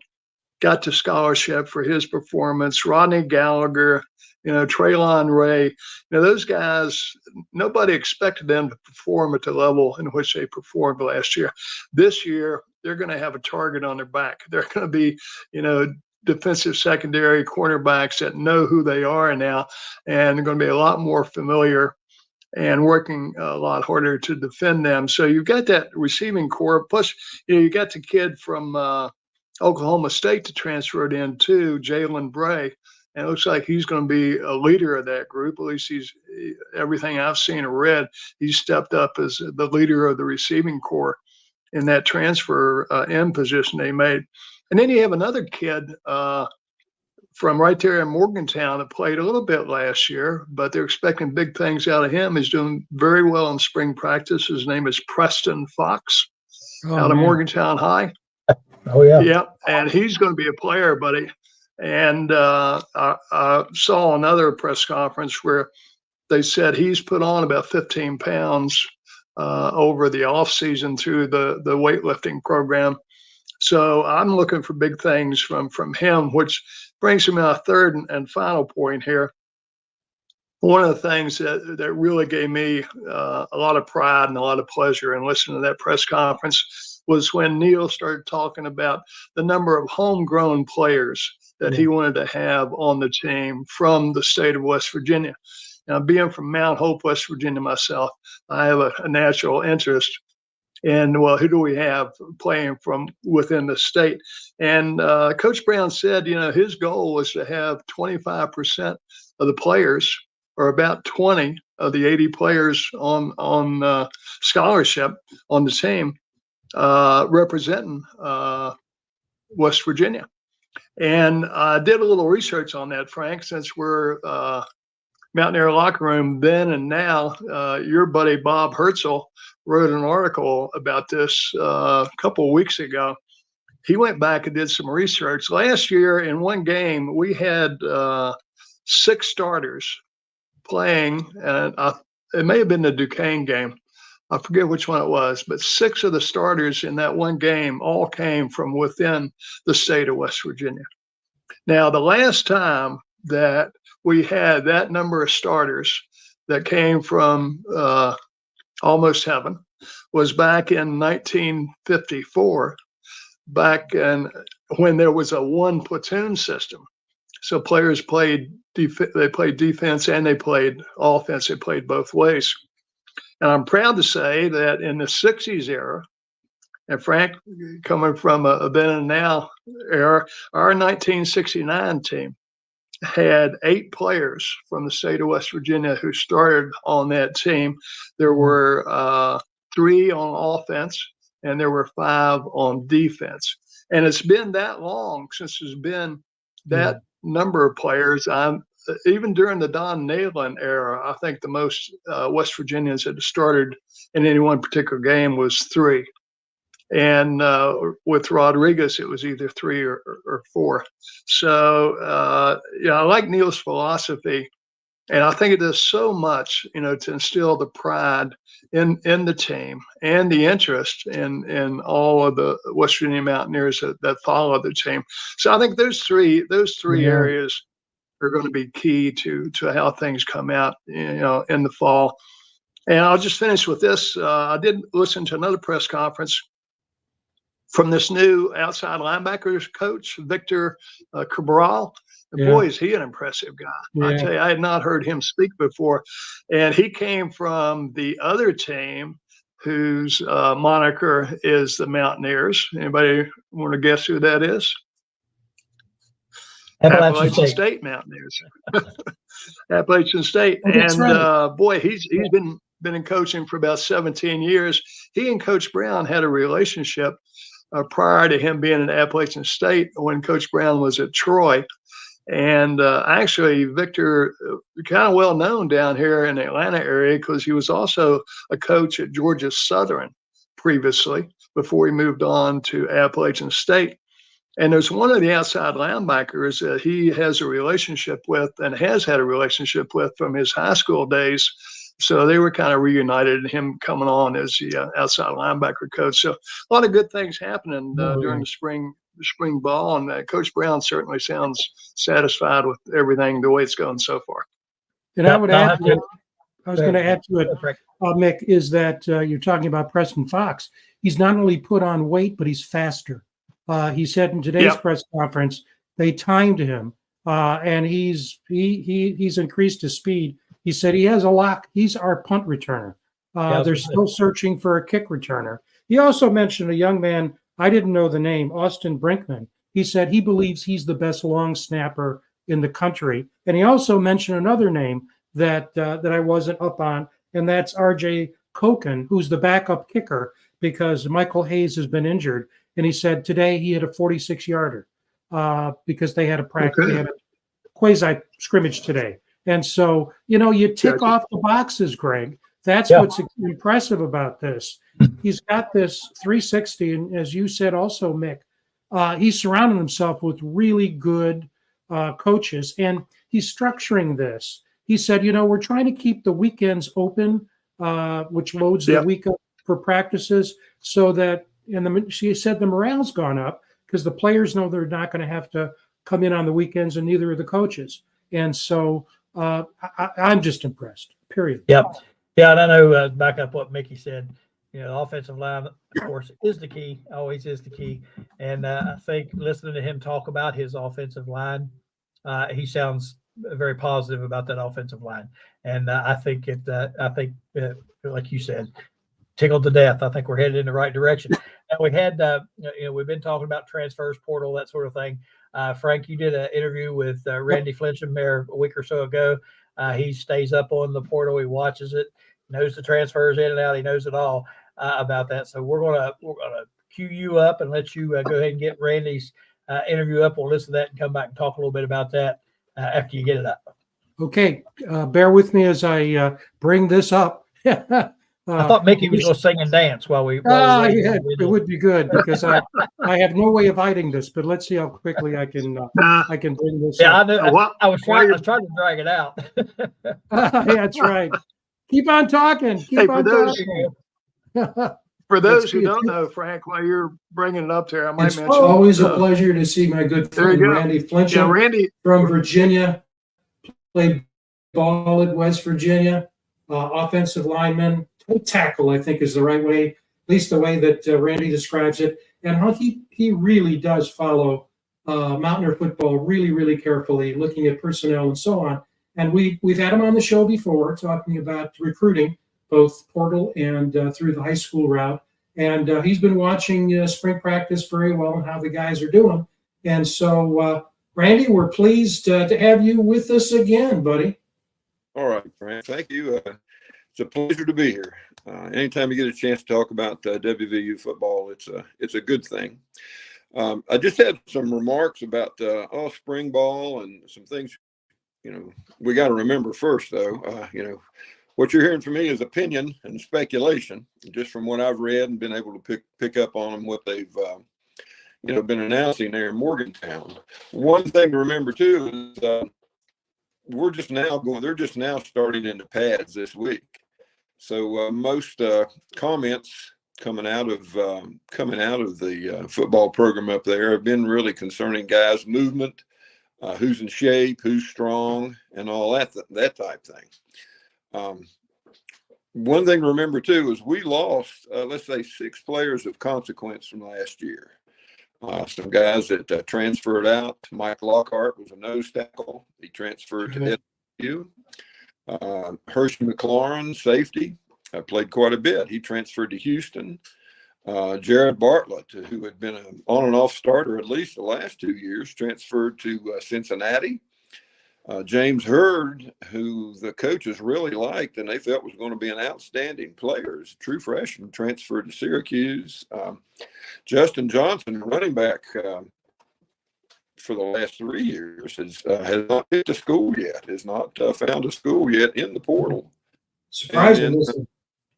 got to scholarship for his performance. Rodney Gallagher, Traylon Ray, those guys, nobody expected them to perform at the level in which they performed last year. This year, they're going to have a target on their back. They're going to be, defensive secondary cornerbacks that know who they are now, and they're going to be a lot more familiar and working a lot harder to defend them. So you've got that receiving core. Plus, you got the kid from Oklahoma State to transfer it in too, Jalen Bray. And it looks like he's going to be a leader of that group. At least he's, everything I've seen or read, he's stepped up as the leader of the receiving core in that transfer end position they made. And then you have another kid from right there in Morgantown that played a little bit last year, but they're expecting big things out of him. He's doing very well in spring practice. His name is Preston Fox out of Morgantown High. Oh, yeah. Yeah, and he's going to be a player, buddy. And I saw another press conference where they said he's put on about 15 pounds over the off season through the weightlifting program. So I'm looking for big things from him, which brings me to my third and final point here. One of the things that really gave me a lot of pride and a lot of pleasure in listening to that press conference was when Neil started talking about the number of homegrown players that he wanted to have on the team from the state of West Virginia. Now, being from Mount Hope, West Virginia myself, I have a natural interest in, well, who do we have playing from within the state? And Coach Brown said, his goal was to have 25% of the players, or about 20 of the 80 players on scholarship on the team representing West Virginia. And I did a little research on that, Frank, since we're Mountaineer Locker Room then and now. Your buddy Bob Herzl wrote an article about this a couple of weeks ago. He went back and did some research. Last year in one game, we had 6 starters playing, and it may have been the Duquesne game. I forget which one it was, but 6 of the starters in that one game all came from within the state of West Virginia. Now, the last time that we had that number of starters that came from almost heaven was back in 1954, back when there was a 1 platoon system. So players played they played defense and they played offense. They played both ways. And I'm proud to say that in the 60s era, and Frank, coming from a then and now era, our 1969 team had 8 players from the state of West Virginia who started on that team. There were 3 on offense and there were 5 on defense. And it's been that long since there's been that number of players. Even during the Don Nalen era, I think the most West Virginians that started in any one particular game was 3. And with Rodriguez, it was either 3 or 4. So, I like Neil's philosophy. And I think it does so much, to instill the pride in the team and the interest in all of the West Virginia Mountaineers that follow the team. So I think those three areas are going to be key to how things come out, in the fall. And I'll just finish with this. I did listen to another press conference from this new outside linebackers coach, Victor Cabral. And boy, is he an impressive guy. Yeah. I tell you, I had not heard him speak before. And he came from the other team whose moniker is the Mountaineers. Anybody want to guess who that is? Appalachian State Mountaineers. Appalachian State. And boy, he's been in coaching for about 17 years. He and Coach Brown had a relationship prior to him being in Appalachian State when Coach Brown was at Troy. And actually, Victor, kind of well known down here in the Atlanta area because he was also a coach at Georgia Southern previously before he moved on to Appalachian State. And there's one of the outside linebackers that he has a relationship with and has had a relationship with from his high school days. So they were kind of reunited, him coming on as the outside linebacker coach. So a lot of good things happening during the spring ball, and Coach Brown certainly sounds satisfied with everything, the way it's going so far. And I would add to it, I was going to add to it, Mick, is that you're talking about Preston Fox. He's not only put on weight, but he's faster. He said in today's press conference, they timed him, and he's increased his speed. He said he has a lock. He's our punt returner. They're still searching for a kick returner. He also mentioned a young man, I didn't know the name, Austin Brinkman. He said he believes he's the best long snapper in the country. And he also mentioned another name that I wasn't up on, and that's R.J. Koken, who's the backup kicker because Michael Hayes has been injured. And he said today he had a 46-yarder because they had a practice, they had a quasi scrimmage today. And so, you tick off the boxes, Greg. That's what's impressive about this. He's got this 360, and as you said also, Mick, he's surrounding himself with really good coaches, and he's structuring this. He said, we're trying to keep the weekends open, which loads the week up for practices, so that, she said the morale's gone up because the players know they're not going to have to come in on the weekends, and neither are the coaches. And so I'm just impressed, period. Yep. Yeah, and I know, back up what Mickey said, the offensive line, of course, is the key, always is the key. And I think listening to him talk about his offensive line, he sounds very positive about that offensive line. And I think like you said, tickled to death. I think we're headed in the right direction. And we had, we've been talking about transfers, portal, that sort of thing. Frank, you did an interview with Randy Flincham there a week or so ago. He stays up on the portal. He watches it, knows the transfers in and out. He knows it all about that. So we're gonna cue you up and let you go ahead and get Randy's interview up. We'll listen to that and come back and talk a little bit about that after you get it up. Okay, bear with me as I bring this up. I thought Mickey was going to sing and dance while we. It would be good because I have no way of hiding this. But let's see how quickly I can bring this. Yeah, up. I know. I was trying to drag it out. That's right. Keep on talking. Keep on talking. For those who don't know, Frank, while you're bringing it up there, I might mention. It's always a pleasure to see my good friend Randy Flincham. Yeah, Randy from Virginia, played ball at West Virginia, offensive lineman. Tackle, I think, is the right way, at least the way that Randy describes it, and how he really does follow Mountaineer football really, really carefully, looking at personnel and so on. And we've had him on the show before talking about recruiting, both portal and through the high school route. And he's been watching spring practice very well and how the guys are doing. And so, Randy, we're pleased to have you with us again, buddy. All right, Frank. Thank you. It's a pleasure to be here. Anytime you get a chance to talk about WVU football, it's a good thing. I just had some remarks about spring ball and some things. We got to remember first, though. What you're hearing from me is opinion and speculation, just from what I've read and been able to pick up on them, what they've been announcing there in Morgantown. One thing to remember too is they're just now starting into pads this week. So most comments coming out of the football program up there have been really concerning guys' movement, who's in shape, who's strong, and all that type thing. One thing to remember too is we lost, let's say, 6 players of consequence from last year. Some guys that transferred out. Mike Lockhart was a nose tackle. He transferred to SU. Hershey McLaurin, safety, played quite a bit. He transferred to Houston. Jared Bartlett, who had been an on and off starter at least the last 2 years, transferred to Cincinnati. James Hurd, who the coaches really liked and they felt was going to be an outstanding player, as a true freshman, transferred to Syracuse. Justin Johnson, running back for the last 3 years, has not hit a school yet, has not found a school yet in the portal. Surprising.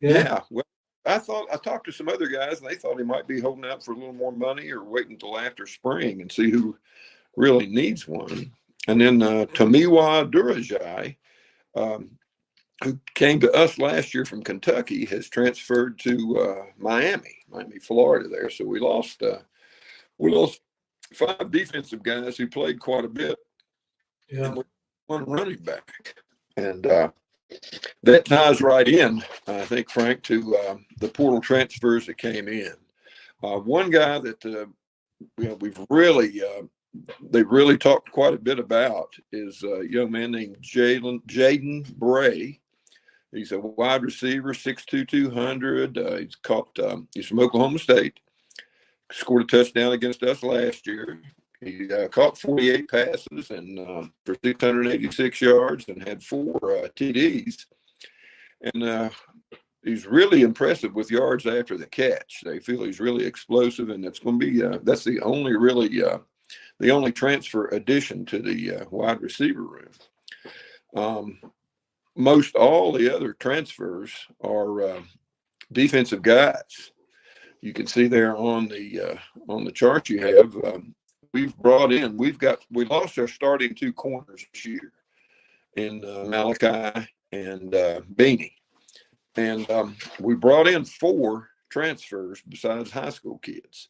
Yeah. Well, I talked to some other guys and they thought he might be holding out for a little more money or waiting until after spring and see who really needs one. And then Tomiwa Durajai, who came to us last year from Kentucky, has transferred to Miami, Florida there. So we lost 5 defensive guys who played quite a bit. Yeah. And one running back. And that ties right in, I think, Frank, to the portal transfers that came in. One guy that they've really talked quite a bit about is a young man named Jaden Bray. He's a wide receiver, 6'2", 200. He's from Oklahoma State. Scored a touchdown against us last year. He caught 48 passes and for 686 yards and had 4 TDs. And he's really impressive with yards after the catch. They feel he's really explosive, and it's going to be that's the only transfer addition to the wide receiver room. Most all the other transfers are defensive guys. You can see there on the chart you have. We lost our starting 2 corners this year in Malachi and Beanie. And we brought in 4 transfers besides high school kids.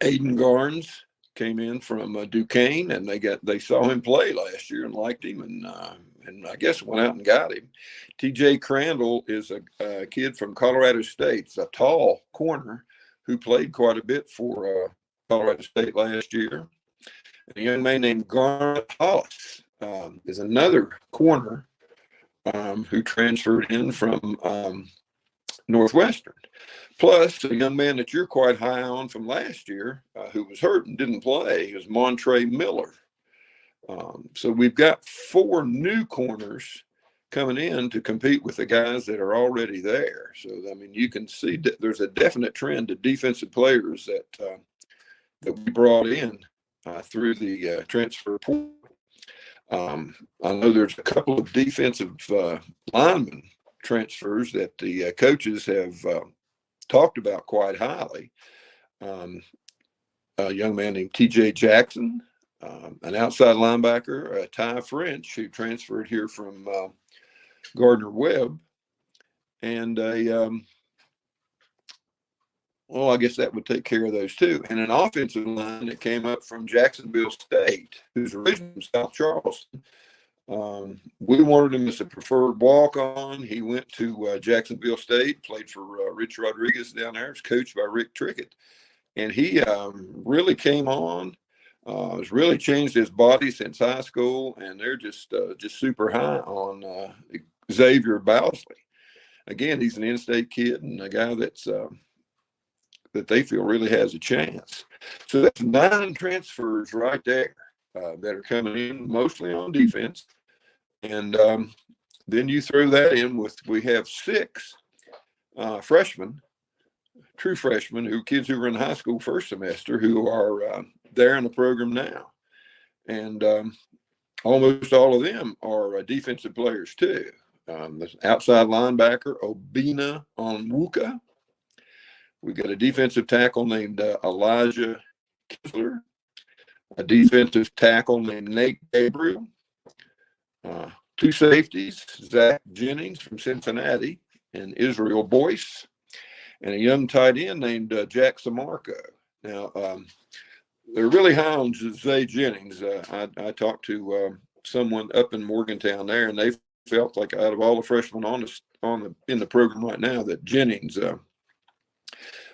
Aiden Garnes came in from Duquesne, and they saw him play last year and liked him, and I guess went out and got him. TJ Crandall is a kid from Colorado State. It's a tall corner who played quite a bit for Colorado State last year. And a young man named Garnet Hollis is another corner who transferred in from Northwestern. Plus, a young man that you're quite high on from last year who was hurt and didn't play is Montre Miller. So we've got 4 new corners coming in to compete with the guys that are already there. So, I mean, you can see that there's a definite trend to defensive players that we brought in through the transfer portal. I know there's a couple of defensive lineman transfers that the coaches have talked about quite highly. A young man named TJ Jackson, an outside linebacker, Ty French, who transferred here from Gardner Webb, and I guess that would take care of those 2. And an offensive line that came up from Jacksonville State, who's originally from South Charleston. We wanted him as a preferred walk-on. He went to Jacksonville State, played for Rich Rodriguez down there. Was coached by Rick Trickett. and he really came on. Has really changed his body since high school, and they're just super high on Xavier Bowsley. Again, he's an in-state kid and a guy that's that they feel really has a chance. So that's 9 transfers right there that are coming in, mostly on defense. And then you throw that in with, we have 6 freshmen, true freshmen, kids who were in high school first semester, who are there in the program now. And almost all of them are defensive players too. The outside linebacker, Obina Onwuka. We've got a defensive tackle named Elijah Kisler, a defensive tackle named Nate Gabriel, 2 safeties, Zach Jennings from Cincinnati and Israel Boyce, and a young tight end named Jack Samarco. Now, they're really high on Zay Jennings. I talked to someone up in Morgantown there, and they felt like out of all the freshmen in the program right now, that Jennings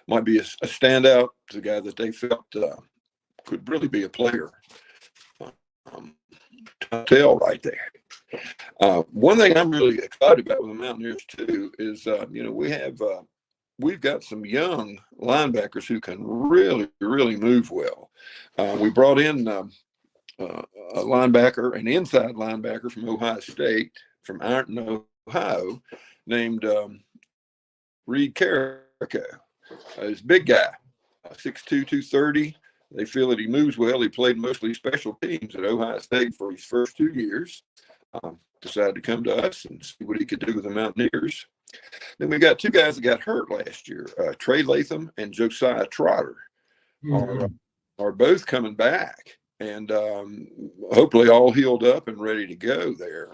might be a standout, a guy that they felt could really be a player. Tell right there. One thing I'm really excited about with the Mountaineers too is we've got some young linebackers who can really move well. We brought in a linebacker, an inside linebacker from Ohio State, from Ironton, Ohio, named Reed Carrico. He's a big guy, 6'2", 230. They feel that he moves well. He played mostly special teams at Ohio State for his first 2 years. Decided to come to us and see what he could do with the Mountaineers. Then we got 2 guys that got hurt last year. Trey Latham and Josiah Trotter are both coming back, and hopefully all healed up and ready to go there.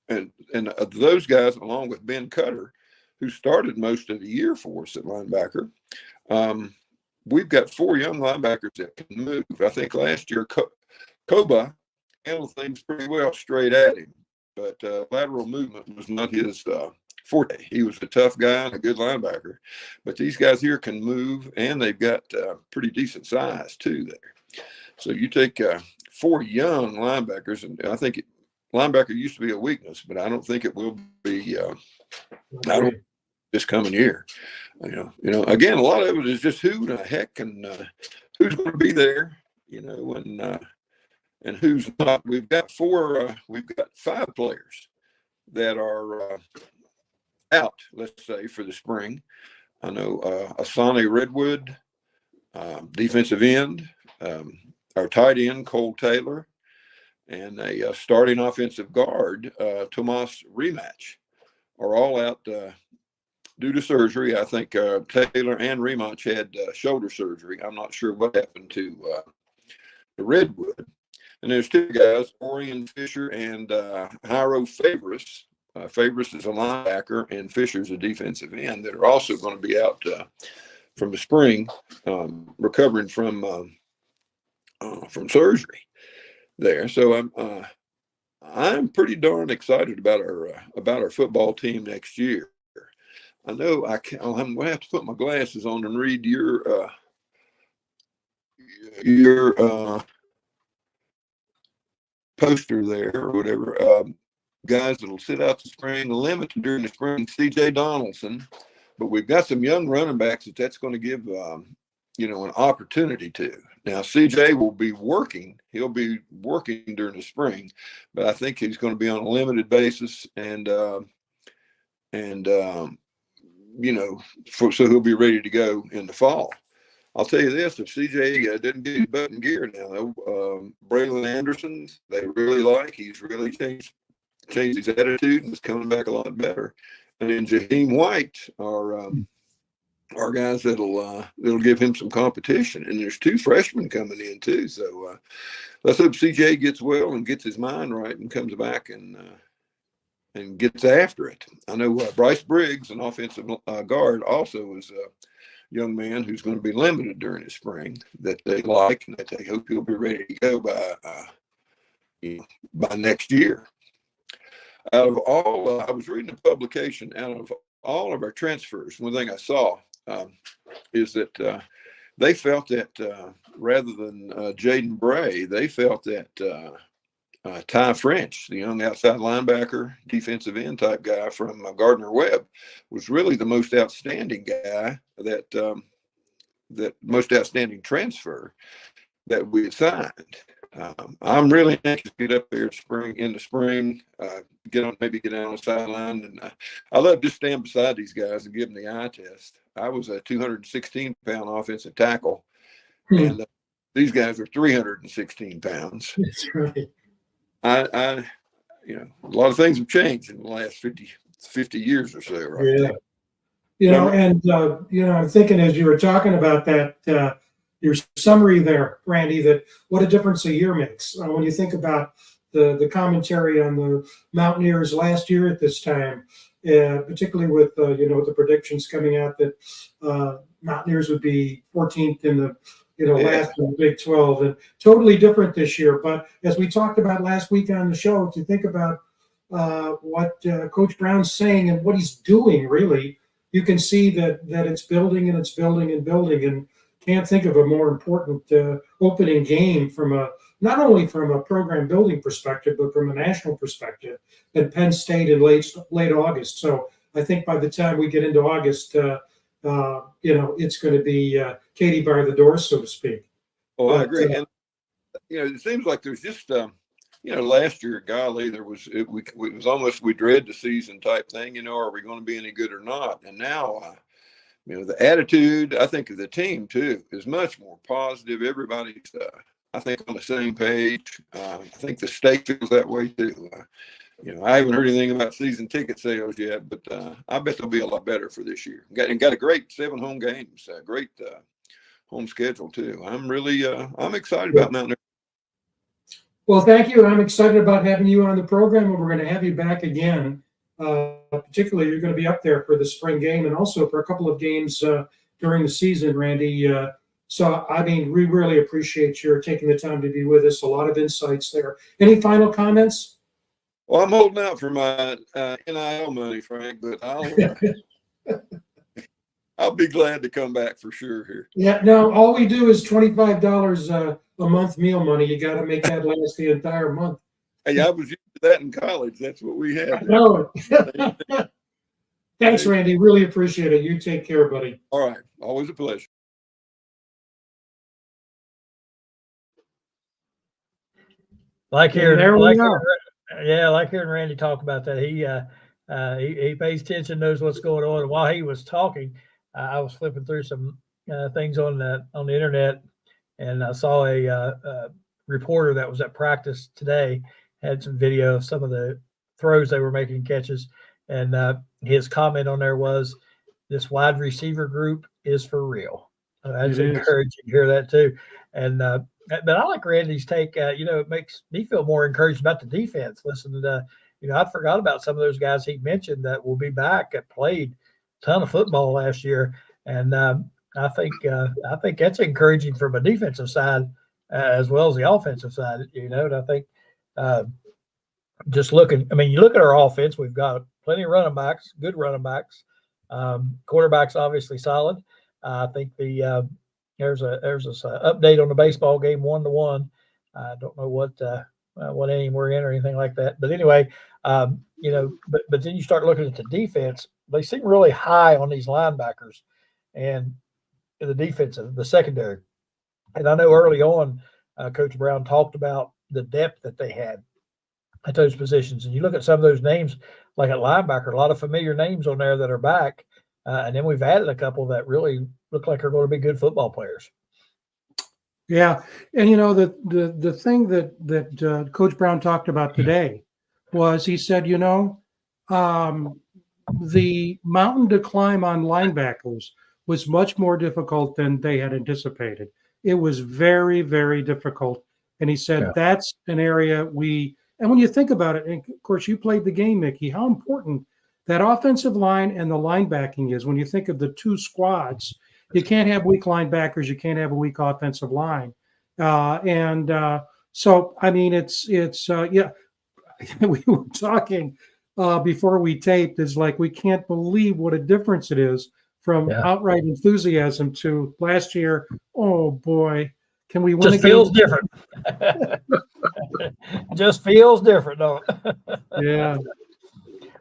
And those guys, along with Ben Cutter, who started most of the year for us at linebacker, we've got 4 young linebackers that can move. I think last year Koba handled things pretty well straight at him, but lateral movement was not his forte. He was a tough guy and a good linebacker, but these guys here can move, and they've got pretty decent size too there. So you take 4 young linebackers, and I think linebacker used to be a weakness, but I don't think it will be. I don't this coming year. Again, a lot of it is just who the heck and who's going to be there, and who's not. We've got 5 players that are out, let's say, for the spring. I know Asani Redwood, defensive end, our tight end, Cole Taylor, and a starting offensive guard, Tomas Rematch, are all out due to surgery. I think Taylor and Rematch had shoulder surgery. I'm not sure what happened to Redwood. And there's 2 guys, Orion Fisher and Jairo Fabris. Fabris is a linebacker, and Fisher's a defensive end, that are also going to be out from the spring, recovering from surgery there. So I'm pretty darn excited about our football team next year. I know I'm going to have to put my glasses on and read your poster there or whatever. Guys that'll sit out the spring, limited during the spring, C.J. Donaldson, but we've got some young running backs that's going to give an opportunity to. Now C.J. will be working; he'll be working during the spring, but I think he's going to be on a limited basis, so he'll be ready to go in the fall. I'll tell you this: if CJ didn't get his butt in gear now, Braylon Anderson, they really like. He's really changed his attitude and is coming back a lot better. And then Jaheim White are guys that'll give him some competition. And there's 2 freshmen coming in too. So let's hope CJ gets well and gets his mind right and comes back and gets after it. I know Bryce Briggs, an offensive guard, also is a young man who's going to be limited during the spring, that they like and that they hope he'll be ready to go by next year. Out of all, I was reading a publication, out of all of our transfers, one thing I saw is that they felt that rather than Jaden Bray, they felt that Ty French, the young outside linebacker, defensive end type guy from Gardner Webb, was really the most outstanding guy that most outstanding transfer that we had signed. I'm really anxious to get up there in the spring, get on the sideline, and I love just stand beside these guys and give them the eye test. I was a 216-pound offensive tackle, and these guys are 316 pounds. That's right. A lot of things have changed in the last 50 years or so, right? Yeah. I'm thinking as you were talking about that, your summary there, Randy, that what a difference a year makes. When you think about the commentary on the Mountaineers last year at this time, particularly with the predictions coming out that Mountaineers would be 14th in the last in the Big 12, and totally different this year. But as we talked about last week on the show, if you think about what Coach Brown's saying and what he's doing, really, you can see that it's building and it's building and building, and can't think of a more important opening game not only from a program building perspective, but from a national perspective than Penn State in late August. So I think by the time we get into August, it's going to be Katie bar the door, so to speak. Oh, I agree. And it seems like there's just last year, golly, it was almost we dread the season type thing. Are we going to be any good or not? And now, the attitude, I think, of the team too is much more positive. Everybody's, I think, on the same page. I think the state feels that way too. I haven't heard anything about season ticket sales yet, but I bet they'll be a lot better for this year. Got a great 7 home games, great home schedule too. I'm excited about Mountaineer. Well, thank you. I'm excited about having you on the program, and we're going to have you back again. Particularly, you're going to be up there for the spring game and also for a couple of games during the season, Randy. We really appreciate your taking the time to be with us. A lot of insights there. Any final comments? Well, I'm holding out for my NIL money, Frank, but I'll be glad to come back for sure here. Yeah, no, all we do is $25 a month meal money. You got to make that last the entire month. Hey, I was used to that in college. That's what we had. No. Thanks, Randy. Really appreciate it. You take care, buddy. All right. Always a pleasure. Like hearing Randy talk about that. He pays attention, knows what's going on. And while he was talking, I was flipping through some things on the internet, and I saw a reporter that was at practice today had some video of some of the throws they were making, catches, and his comment on there was, "This wide receiver group is for real." That's encouraging to hear that too. And but I like Randy's take. It makes me feel more encouraged about the defense. Listen to I forgot about some of those guys he mentioned that will be back, that played a ton of football last year, and I think that's encouraging from a defensive side as well as the offensive side. And I think just looking, you look at our offense, we've got plenty of running backs, good running backs, quarterbacks obviously solid. I think there's a update on the baseball game 1-1. I don't know what inning we're in or anything like that, but anyway, but then you start looking at the defense. They seem really high on these linebackers and the secondary. And I know early on, Coach Brown talked about the depth that they had at those positions. And you look at some of those names, like at linebacker, a lot of familiar names on there that are back. And then we've added a couple that really look like are going to be good football players. Yeah. And, the thing that Coach Brown talked about today was he said, the mountain to climb on linebackers was much more difficult than they had anticipated. It was very, very difficult. And he said, that's an area and when you think about it, and of course you played the game, Mickey, how important that offensive line and the linebacking is. When you think of the two squads, you can't have weak linebackers, you can't have a weak offensive line. So, we were talking before we taped, is like, we can't believe what a difference it is from outright enthusiasm to last year, oh boy, can we win Just again? feels different. Just feels different, don't it? Yeah.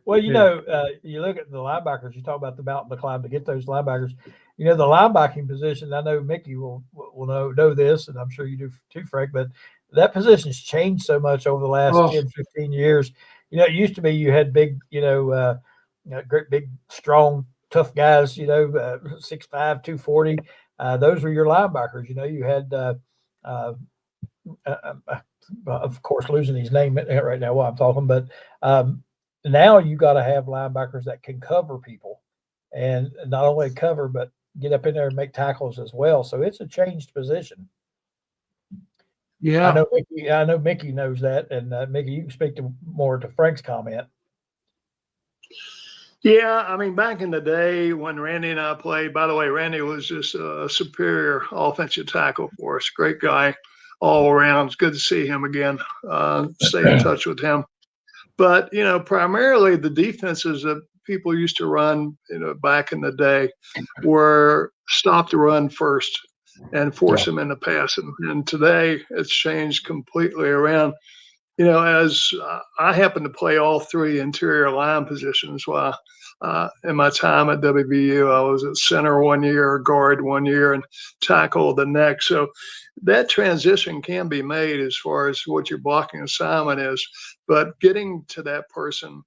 Well, you know, you look at the linebackers, you talk about the mountain to climb to get those linebackers. You know, the linebacking position, I know Mickey will know this, and I'm sure you do too, Frank, but that position's changed so much over the last 10, 15 years. You know, it used to be you had big, great, big, strong, tough guys, 6'5", 240. Those were your linebackers. You know, you had, of course, losing his name right now while I'm talking, but now you got to have linebackers that can cover people, and not only cover, but get up in there and make tackles as well. So it's a changed position. Yeah. I know Mickey knows that. And Mickey, you can speak more to Frank's comment. Yeah, I mean, back in the day when Randy and I played, by the way, Randy was just a superior offensive tackle for us. Great guy all around. It's good to see him again. Stay in touch with him. But, primarily the defenses that people used to run, back in the day were stop the run first and force them into passing. And today it's changed completely around. As I happen to play all three interior line positions while in my time at WVU, I was at center 1 year, guard 1 year, and tackle the next. So that transition can be made as far as what your blocking assignment is, but getting to that person,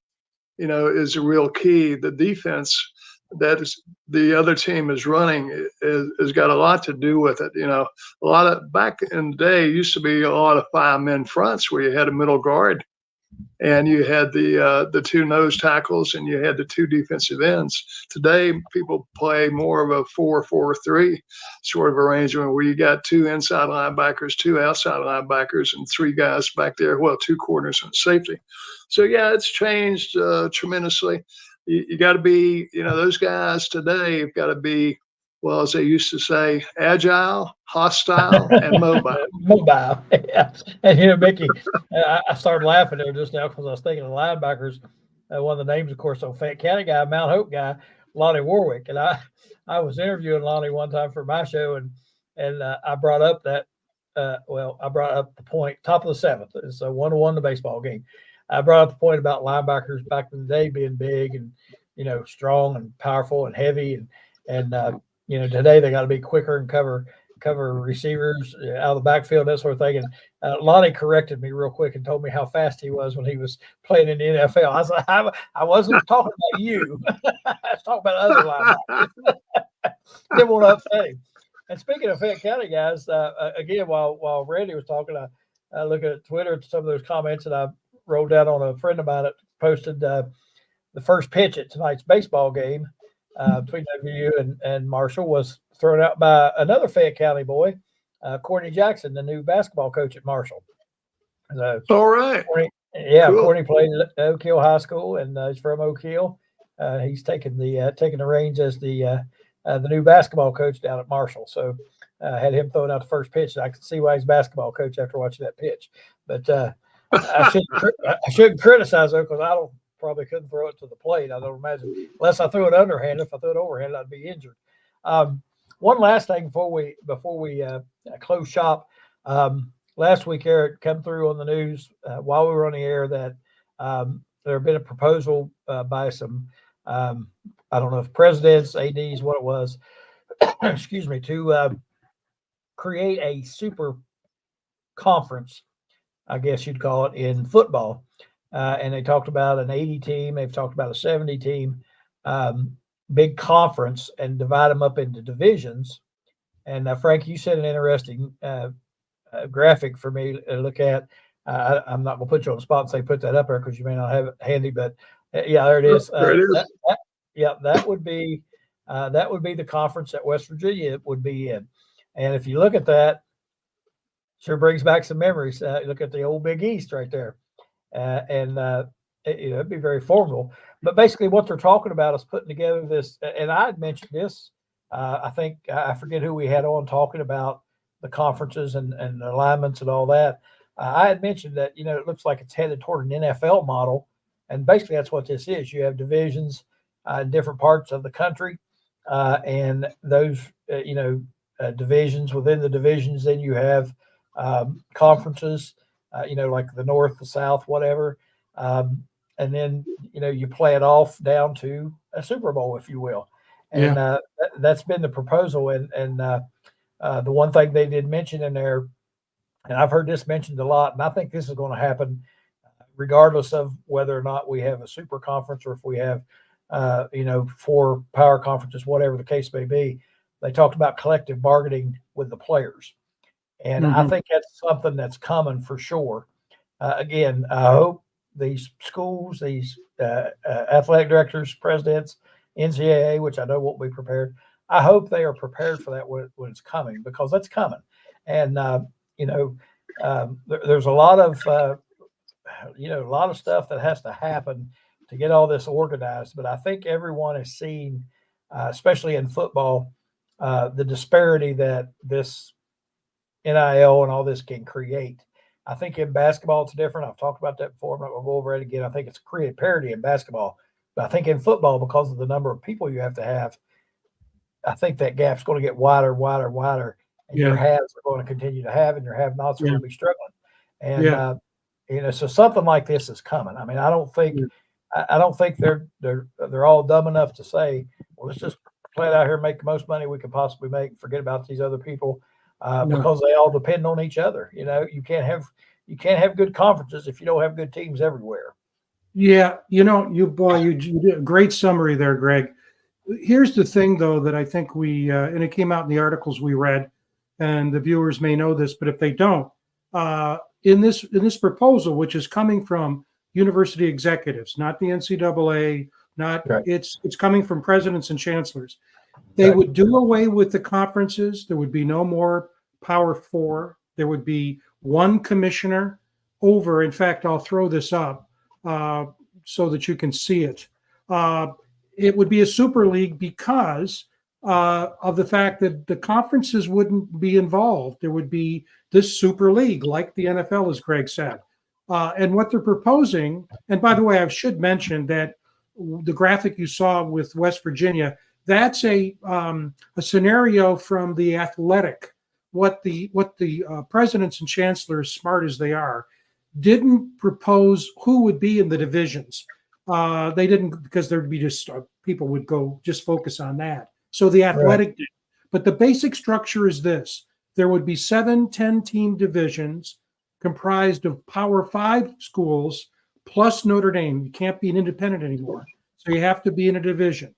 is a real key. The defense that is the other team is running has got a lot to do with it. A lot of back in the day used to be a lot of 5-men fronts where you had a middle guard and you had the two nose tackles and you had the two defensive ends. Today, people play more of a 4-4-3 sort of arrangement where you got two inside linebackers, two outside linebackers, and three guys back there. Well, two corners and safety. So yeah, it's changed tremendously. You got to be, those guys today have got to be, well, as they used to say, agile, hostile, and mobile. Mobile, yeah. And Mickey, I started laughing there just now because I was thinking of linebackers. One of the names, of course, so Fat County guy, Mount Hope guy, Lonnie Warwick, and I was interviewing Lonnie one time for my show, and I brought up that, I brought up the point, top of the seventh. It's a 1-1 the baseball game. I brought up the point about linebackers back in the day being big and, strong and powerful and heavy. And today they got to be quicker and cover receivers out of the backfield, that sort of thing. And Lonnie corrected me real quick and told me how fast he was when he was playing in the NFL. I was like, I wasn't talking about you. I was talking about other linebackers. Didn't want to upset him. And speaking of Fayette County guys, again, while Randy was talking, I look at Twitter at some of those comments, and I rolled down on a friend of mine that posted the first pitch at tonight's baseball game between WVU and Marshall was thrown out by another Fayette County boy, Courtney Jackson, the new basketball coach at Marshall. So, all right. Cool. Courtney played at Oak Hill High School, and he's from Oak Hill. He's taking the reins as the new basketball coach down at Marshall. So had him throwing out the first pitch. I could see why he's basketball coach after watching that pitch. But I shouldn't criticize him because I probably couldn't throw it to the plate. I don't imagine unless I threw it underhand. If I threw it overhand, I'd be injured. One last thing before we close shop. Last week, Eric, come through on the news while we were on the air that there had been a proposal by some I don't know if presidents, ADs, what it was, excuse me, to create a super conference, I guess you'd call it, in football. And they talked about an 80 team. They've talked about a 70 team big conference and divide them up into divisions. And Frank, you said an interesting graphic for me to look at. I'm not going to put you on the spot and say put that up there because you may not have it handy, but yeah, there it is. There it is. That would be the conference that West Virginia would be in. And if you look at that, sure brings back some memories. Look at the old Big East right there. It'd be very formidable. But basically what they're talking about is putting together this, and I had mentioned this, I think, I forget who we had on talking about the conferences and the alignments and all that. I had mentioned that, it looks like it's headed toward an NFL model. And basically that's what this is. You have divisions in different parts of the country. and those divisions within the divisions. Then you have conferences, like the North, the South, whatever, and then you play it off down to a Super Bowl, if you will. And that's been the proposal. And the one thing they did mention in there, and I've heard this mentioned a lot, and I think this is going to happen regardless of whether or not we have a super conference or if we have, 4 power conferences, whatever the case may be. They talked about collective bargaining with the players. And I think that's something that's coming for sure. Again, I hope these schools, these athletic directors, presidents, NCAA, which I know won't be prepared, I hope they are prepared for that when it's coming, because that's coming. And, there's a lot of, a lot of stuff that has to happen to get all this organized. But I think everyone has seen, especially in football, the disparity that this NIL and all this can create. I think in basketball it's different. I've talked about that before. I'm not going to go over it again. I think it's created parity in basketball. But I think in football, because of the number of people you have to have, I think that gap's going to get wider, wider, wider. And your haves are going to continue to have, and your have-nots are going to be struggling. And so something like this is coming. I mean, I don't think they're all dumb enough to say, well, let's just play it out here and make the most money we can possibly make and forget about these other people, because they all depend on each other. You can't have good conferences if you don't have good teams everywhere. Yeah, you did a great summary there, Greg. Here's the thing, though, that I think and it came out in the articles we read, and the viewers may know this, but if they don't, in this proposal, which is coming from university executives, not the NCAA, it's coming from presidents and chancellors. They would do away with the conferences. There would be no more Power 4. There would be one commissioner over. In fact, I'll throw this up so that you can see it. It would be a super league because of the fact that the conferences wouldn't be involved. There would be this super league like the NFL, as Greg said. And what they're proposing, and by the way, I should mention that the graphic you saw with West Virginia, that's a scenario from the Athletic. What the presidents and chancellors, smart as they are, didn't propose who would be in the divisions. They didn't, because there'd be just people would go just focus on that. So the Athletic did. But the basic structure is this. There would be 7 10-team divisions comprised of Power 5 schools plus Notre Dame. You can't be an independent anymore. So you have to be in a division.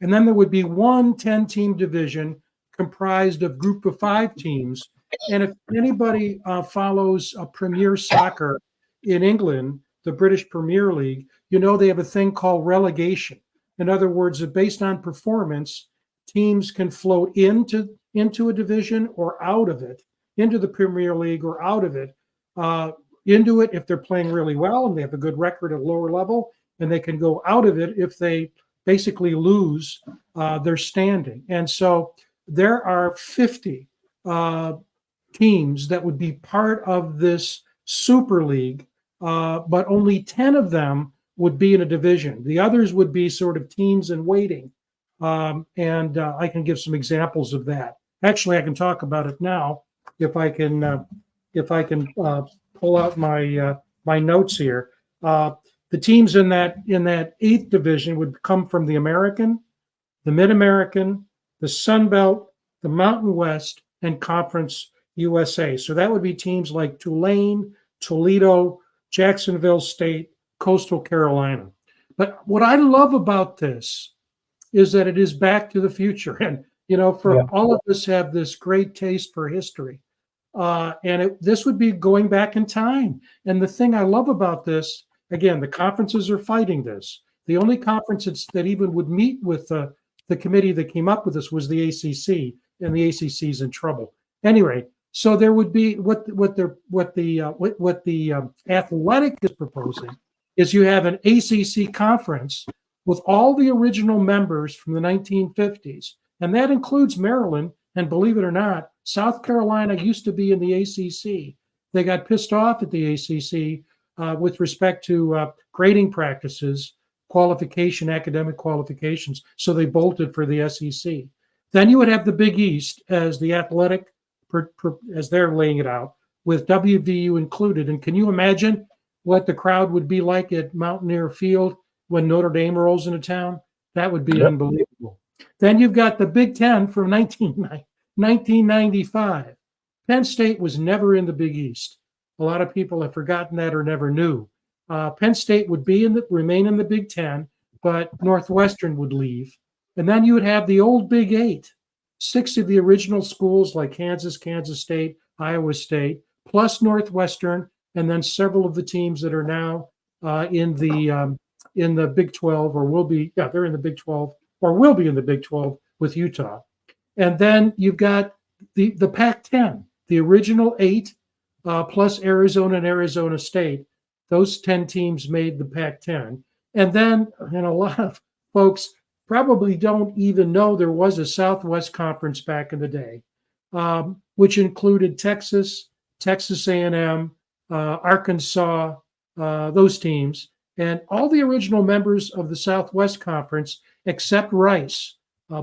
And then there would be one 10-team division comprised of group of 5 teams. And if anybody follows Premier Soccer in England, the British Premier League, they have a thing called relegation. In other words, based on performance, teams can float into a division or out of it, into the Premier League or out of it, into it if they're playing really well and they have a good record at lower level, and they can go out of it if they basically lose their standing. And so there are 50 teams that would be part of this Super League, but only 10 of them would be in a division. The others would be sort of teams in waiting. And I can give some examples of that. Actually, I can talk about it now if I can pull out my notes here. The teams in that 8th division would come from the American, the Mid-American, the Sun Belt, the Mountain West, and Conference USA. So that would be teams like Tulane, Toledo, Jacksonville State, Coastal Carolina. But what I love about this is that it is back to the future. And, all of us have this great taste for history. And this would be going back in time. And the thing I love about this, again, the conferences are fighting this. The only conference that even would meet with the committee that came up with this was the ACC, and the ACC is in trouble. Anyway, so there would be what the Athletic is proposing is you have an ACC conference with all the original members from the 1950s, and that includes Maryland. And believe it or not, South Carolina used to be in the ACC. They got pissed off at the ACC with respect to grading practices, academic qualifications. So they bolted for the SEC. Then you would have the Big East as the athletic, as they're laying it out, with WVU included. And can you imagine what the crowd would be like at Mountaineer Field when Notre Dame rolls into town? That would be unbelievable. Then you've got the Big Ten from 1995. Penn State was never in the Big East. A lot of people have forgotten that or never knew. Penn State would remain in the Big Ten, but Northwestern would leave. And then you would have the old Big Eight, 6 of the original schools like Kansas, Kansas State, Iowa State, plus Northwestern, and then several of the teams that are now in the Big 12 or will be, they're in the Big 12 or will be in the Big 12 with Utah. And then you've got the Pac-10, the original 8 plus Arizona and Arizona State. Those 10 teams made the Pac-10. And then, and a lot of folks probably don't even know there was a Southwest Conference back in the day, which included Texas, Texas A&M, Arkansas, those teams, and all the original members of the Southwest Conference except Rice.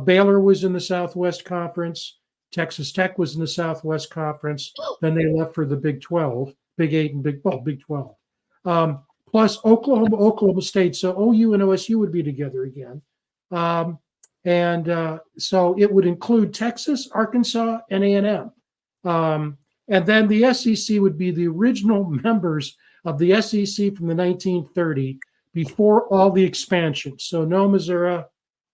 Baylor was in the Southwest Conference. Texas Tech was in the Southwest Conference. Then they left for the Big 12, Big 8 and Big 12. Plus Oklahoma State. So OU and OSU would be together again. So it would include Texas, Arkansas, and A&M. And then the SEC would be the original members of the SEC from the 1930 before all the expansions. So no Missouri.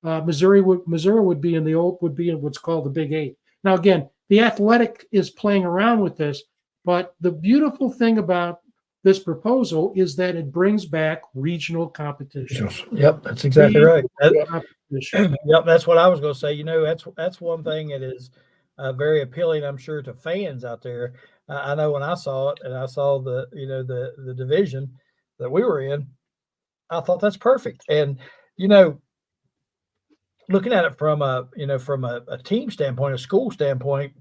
Missouri would be in what's called the Big 8. Now again, the Athletic is playing around with this, but the beautiful thing about this proposal is that it brings back regional competition. Yep, that's exactly right. Yep, that's what I was going to say. You know, that's one thing that is very appealing, I'm sure, to fans out there. I know when I saw it and I saw the division that we were in, I thought that's perfect. And looking at it from a team standpoint, a school standpoint,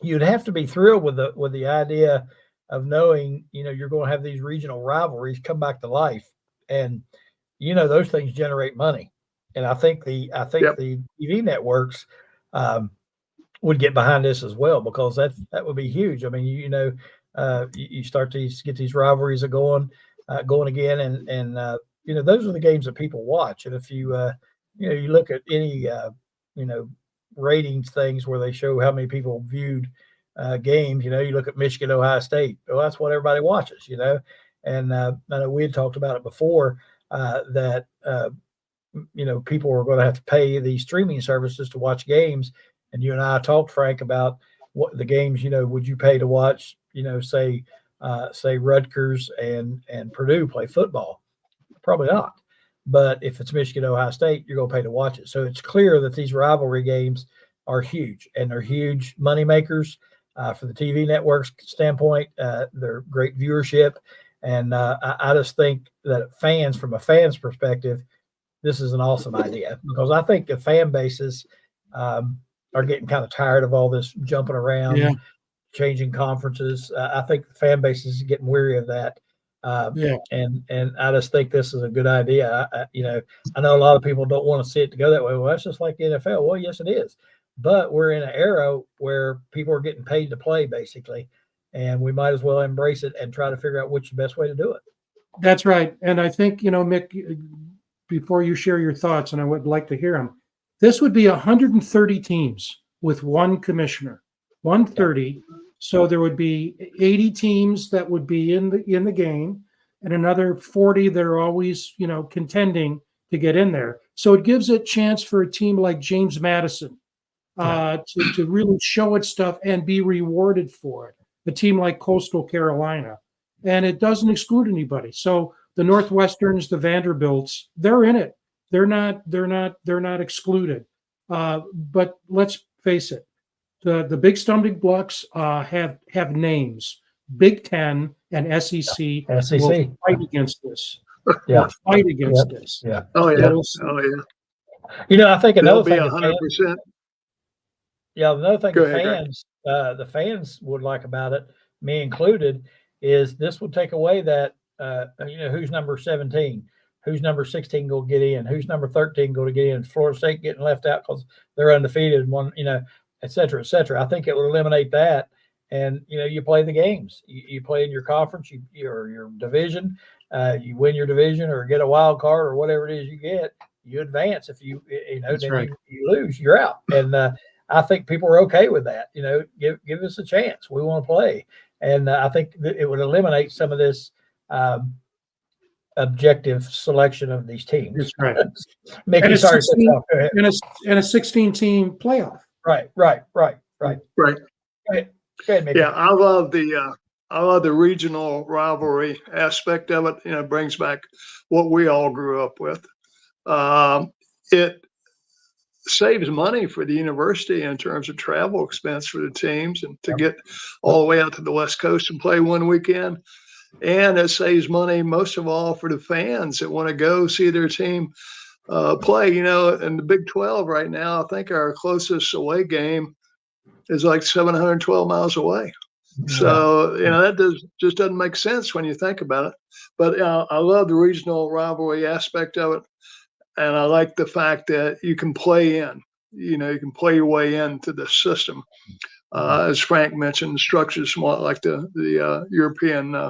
you'd have to be thrilled with the idea of knowing, you're going to have these regional rivalries come back to life. And, those things generate money. And I think the TV networks would get behind this as well, because that would be huge. I mean, you start to get these rivalries going again. And those are the games that people watch. And if you look at any, ratings things where they show how many people viewed games, you look at Michigan, Ohio State. Well, that's what everybody watches, And I know we had talked about it before that, people are going to have to pay these streaming services to watch games. And you and I talked, Frank, about what the games, would you pay to watch, say Rutgers and Purdue play football? Probably not. But if it's Michigan, Ohio State, you're going to pay to watch it. So it's clear that these rivalry games are huge, and they're huge money makers for the TV networks standpoint. They're great viewership. And I just think that from a fan's perspective, this is an awesome idea, because I think the fan bases are getting kind of tired of all this jumping around, changing conferences. I think the fan bases are getting weary of that. And I just think this is a good idea. I know a lot of people don't want to see it to go that way. Well, that's just like the NFL. Well, yes, it is. But we're in an era where people are getting paid to play, basically, and we might as well embrace it and try to figure out which the best way to do it. That's right. And I think, Mick, before you share your thoughts, and I would like to hear them, this would be 130 teams with one commissioner, 130. So there would be 80 teams that would be in the game, and another 40 that are always, contending to get in there. So it gives a chance for a team like James Madison to really show its stuff and be rewarded for it. A team like Coastal Carolina, and it doesn't exclude anybody. So the Northwesterns, the Vanderbilts, they're in it. They're not excluded. But let's face it. The big stumbling blocks have names. Big Ten and SEC will fight against this. Yeah, fight against this. Yeah. Oh yeah. I think another thing. 100%. Another thing the fans would like about it, me included, is this would take away that who's number 17. who's number 16 going to get in, who's number 13 going to get in, Florida State getting left out because they're undefeated and one, et cetera, et cetera. I think it would eliminate that. And, you play the games. You play in your conference, your division, you win your division or get a wild card or whatever it is you get, you advance. If you then right. you lose, you're out. And I think people are okay with that. Give us a chance. We want to play. And I think that it would eliminate some of this objective selection of these teams. That's right. Mickey, sorry. And a 16-team playoff. Right. Go ahead, Mickey. Yeah, I love the regional rivalry aspect of it. It brings back what we all grew up with. It saves money for the university in terms of travel expense for the teams and to get all the way out to the West Coast and play one weekend. And it saves money most of all for the fans that want to go see their team play. In the Big 12 right now, I think our closest away game is like 712 miles away. So, that just doesn't make sense when you think about it. But I love the regional rivalry aspect of it. And I like the fact that you can play in, you can play your way into the system. As Frank mentioned, the structure is somewhat like the European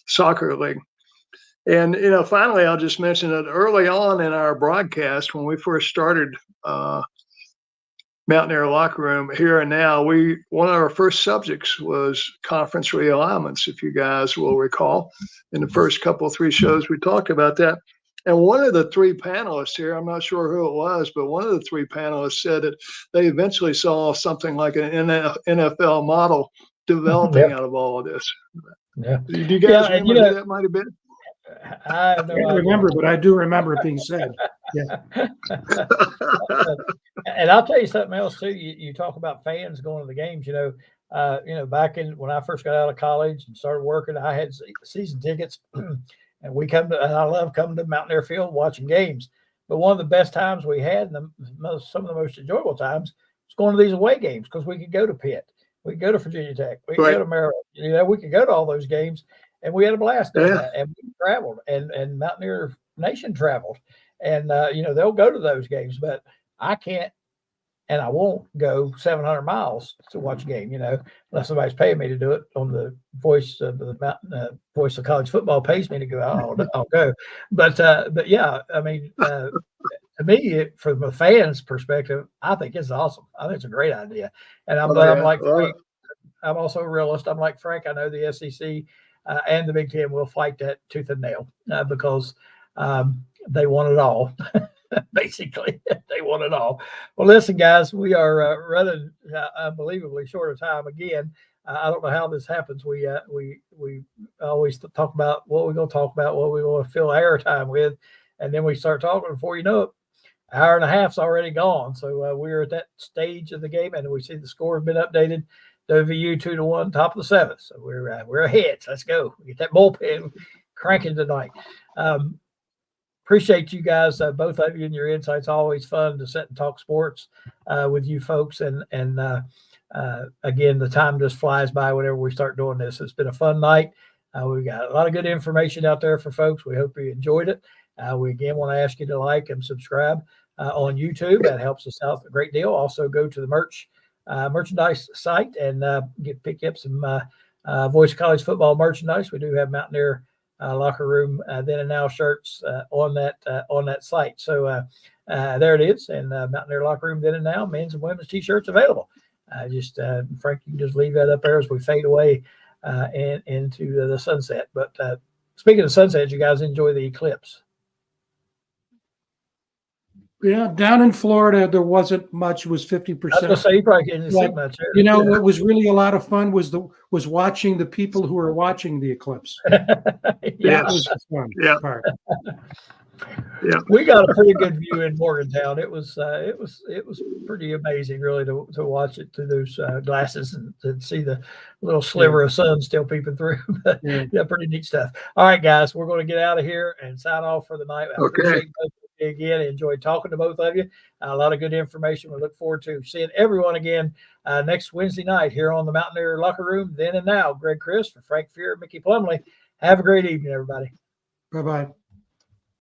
Soccer League. And, finally, I'll just mention that early on in our broadcast, when we first started Mountaineer Locker Room Here and Now, one of our first subjects was conference realignments, if you guys will recall. In the first three shows, we talked about that. And one of the three panelists here, I'm not sure who it was, but one of the three panelists said that they eventually saw something like an NFL model developing out of all of this. Yeah. Do you guys remember who that might have been? I don't remember, but I do remember it being said. Yeah. And I'll tell you something else too. You talk about fans going to the games. Back when I first got out of college and started working, I had season tickets, and and I love coming to Mountaineer Field watching games. But one of the best times we had, and some of the most enjoyable times, was going to these away games because we could go to Pitt, we could go to Virginia Tech, we could go to Maryland. We could go to all those games. And we had a blast doing that, and we traveled, and Mountaineer Nation traveled, and they'll go to those games, but I can't, and I won't go 700 miles to watch a game, unless somebody's paying me to do it on the Voice of Voice of College Football pays me to go. I'll go, but yeah, I mean, to me, from a fan's perspective, I think it's awesome. I think it's a great idea, and I'm like Frank, I'm also a realist. I'm like Frank. I know the SEC. And the Big Ten will fight that tooth and nail because they want it all. Basically, they want it all. Well, listen, guys, we are running unbelievably short of time again. I don't know how this happens. We always talk about what we're going to talk about, what we want to fill air time with, and then we start talking. Before you know it, hour and a half's already gone. So we're at that stage of the game, and we see the score has been updated. WVU 2-1, top of the seventh. So we're ahead. So let's go. Get that bullpen cranking tonight. Appreciate you guys, both of you, and your insights. Always fun to sit and talk sports with you folks. And again, the time just flies by whenever we start doing this. It's been a fun night. We've got a lot of good information out there for folks. We hope you enjoyed it. We again want to ask you to like and subscribe on YouTube. That helps us out a great deal. Also, go to the merchandise site and pick up some Voice of College Football merchandise. We do have Mountaineer Locker Room Then and Now shirts on that site. So there it is, and Mountaineer Locker Room Then and Now men's and women's t-shirts available. Frank, you can just leave that up there as we fade away and into the sunset. But speaking of sunset, you guys enjoy the eclipse. Yeah, down in Florida, there wasn't much. It was 50%. I was gonna say you probably didn't see much. What was really a lot of fun was watching the people who were watching the eclipse. That was the fun part. Yeah, we got a pretty good view in Morgantown. It was pretty amazing, really, to watch it through those glasses and to see the little sliver of sun still peeping through. Pretty neat stuff. All right, guys, we're going to get out of here and sign off for the night. I appreciate both of you again. Enjoyed talking to both of you. A lot of good information. We look forward to seeing everyone again next Wednesday night here on the Mountaineer Locker Room Then and Now. Greg Chris for Frank Fear, Mickey Plumley. Have a great evening, everybody. Bye-bye.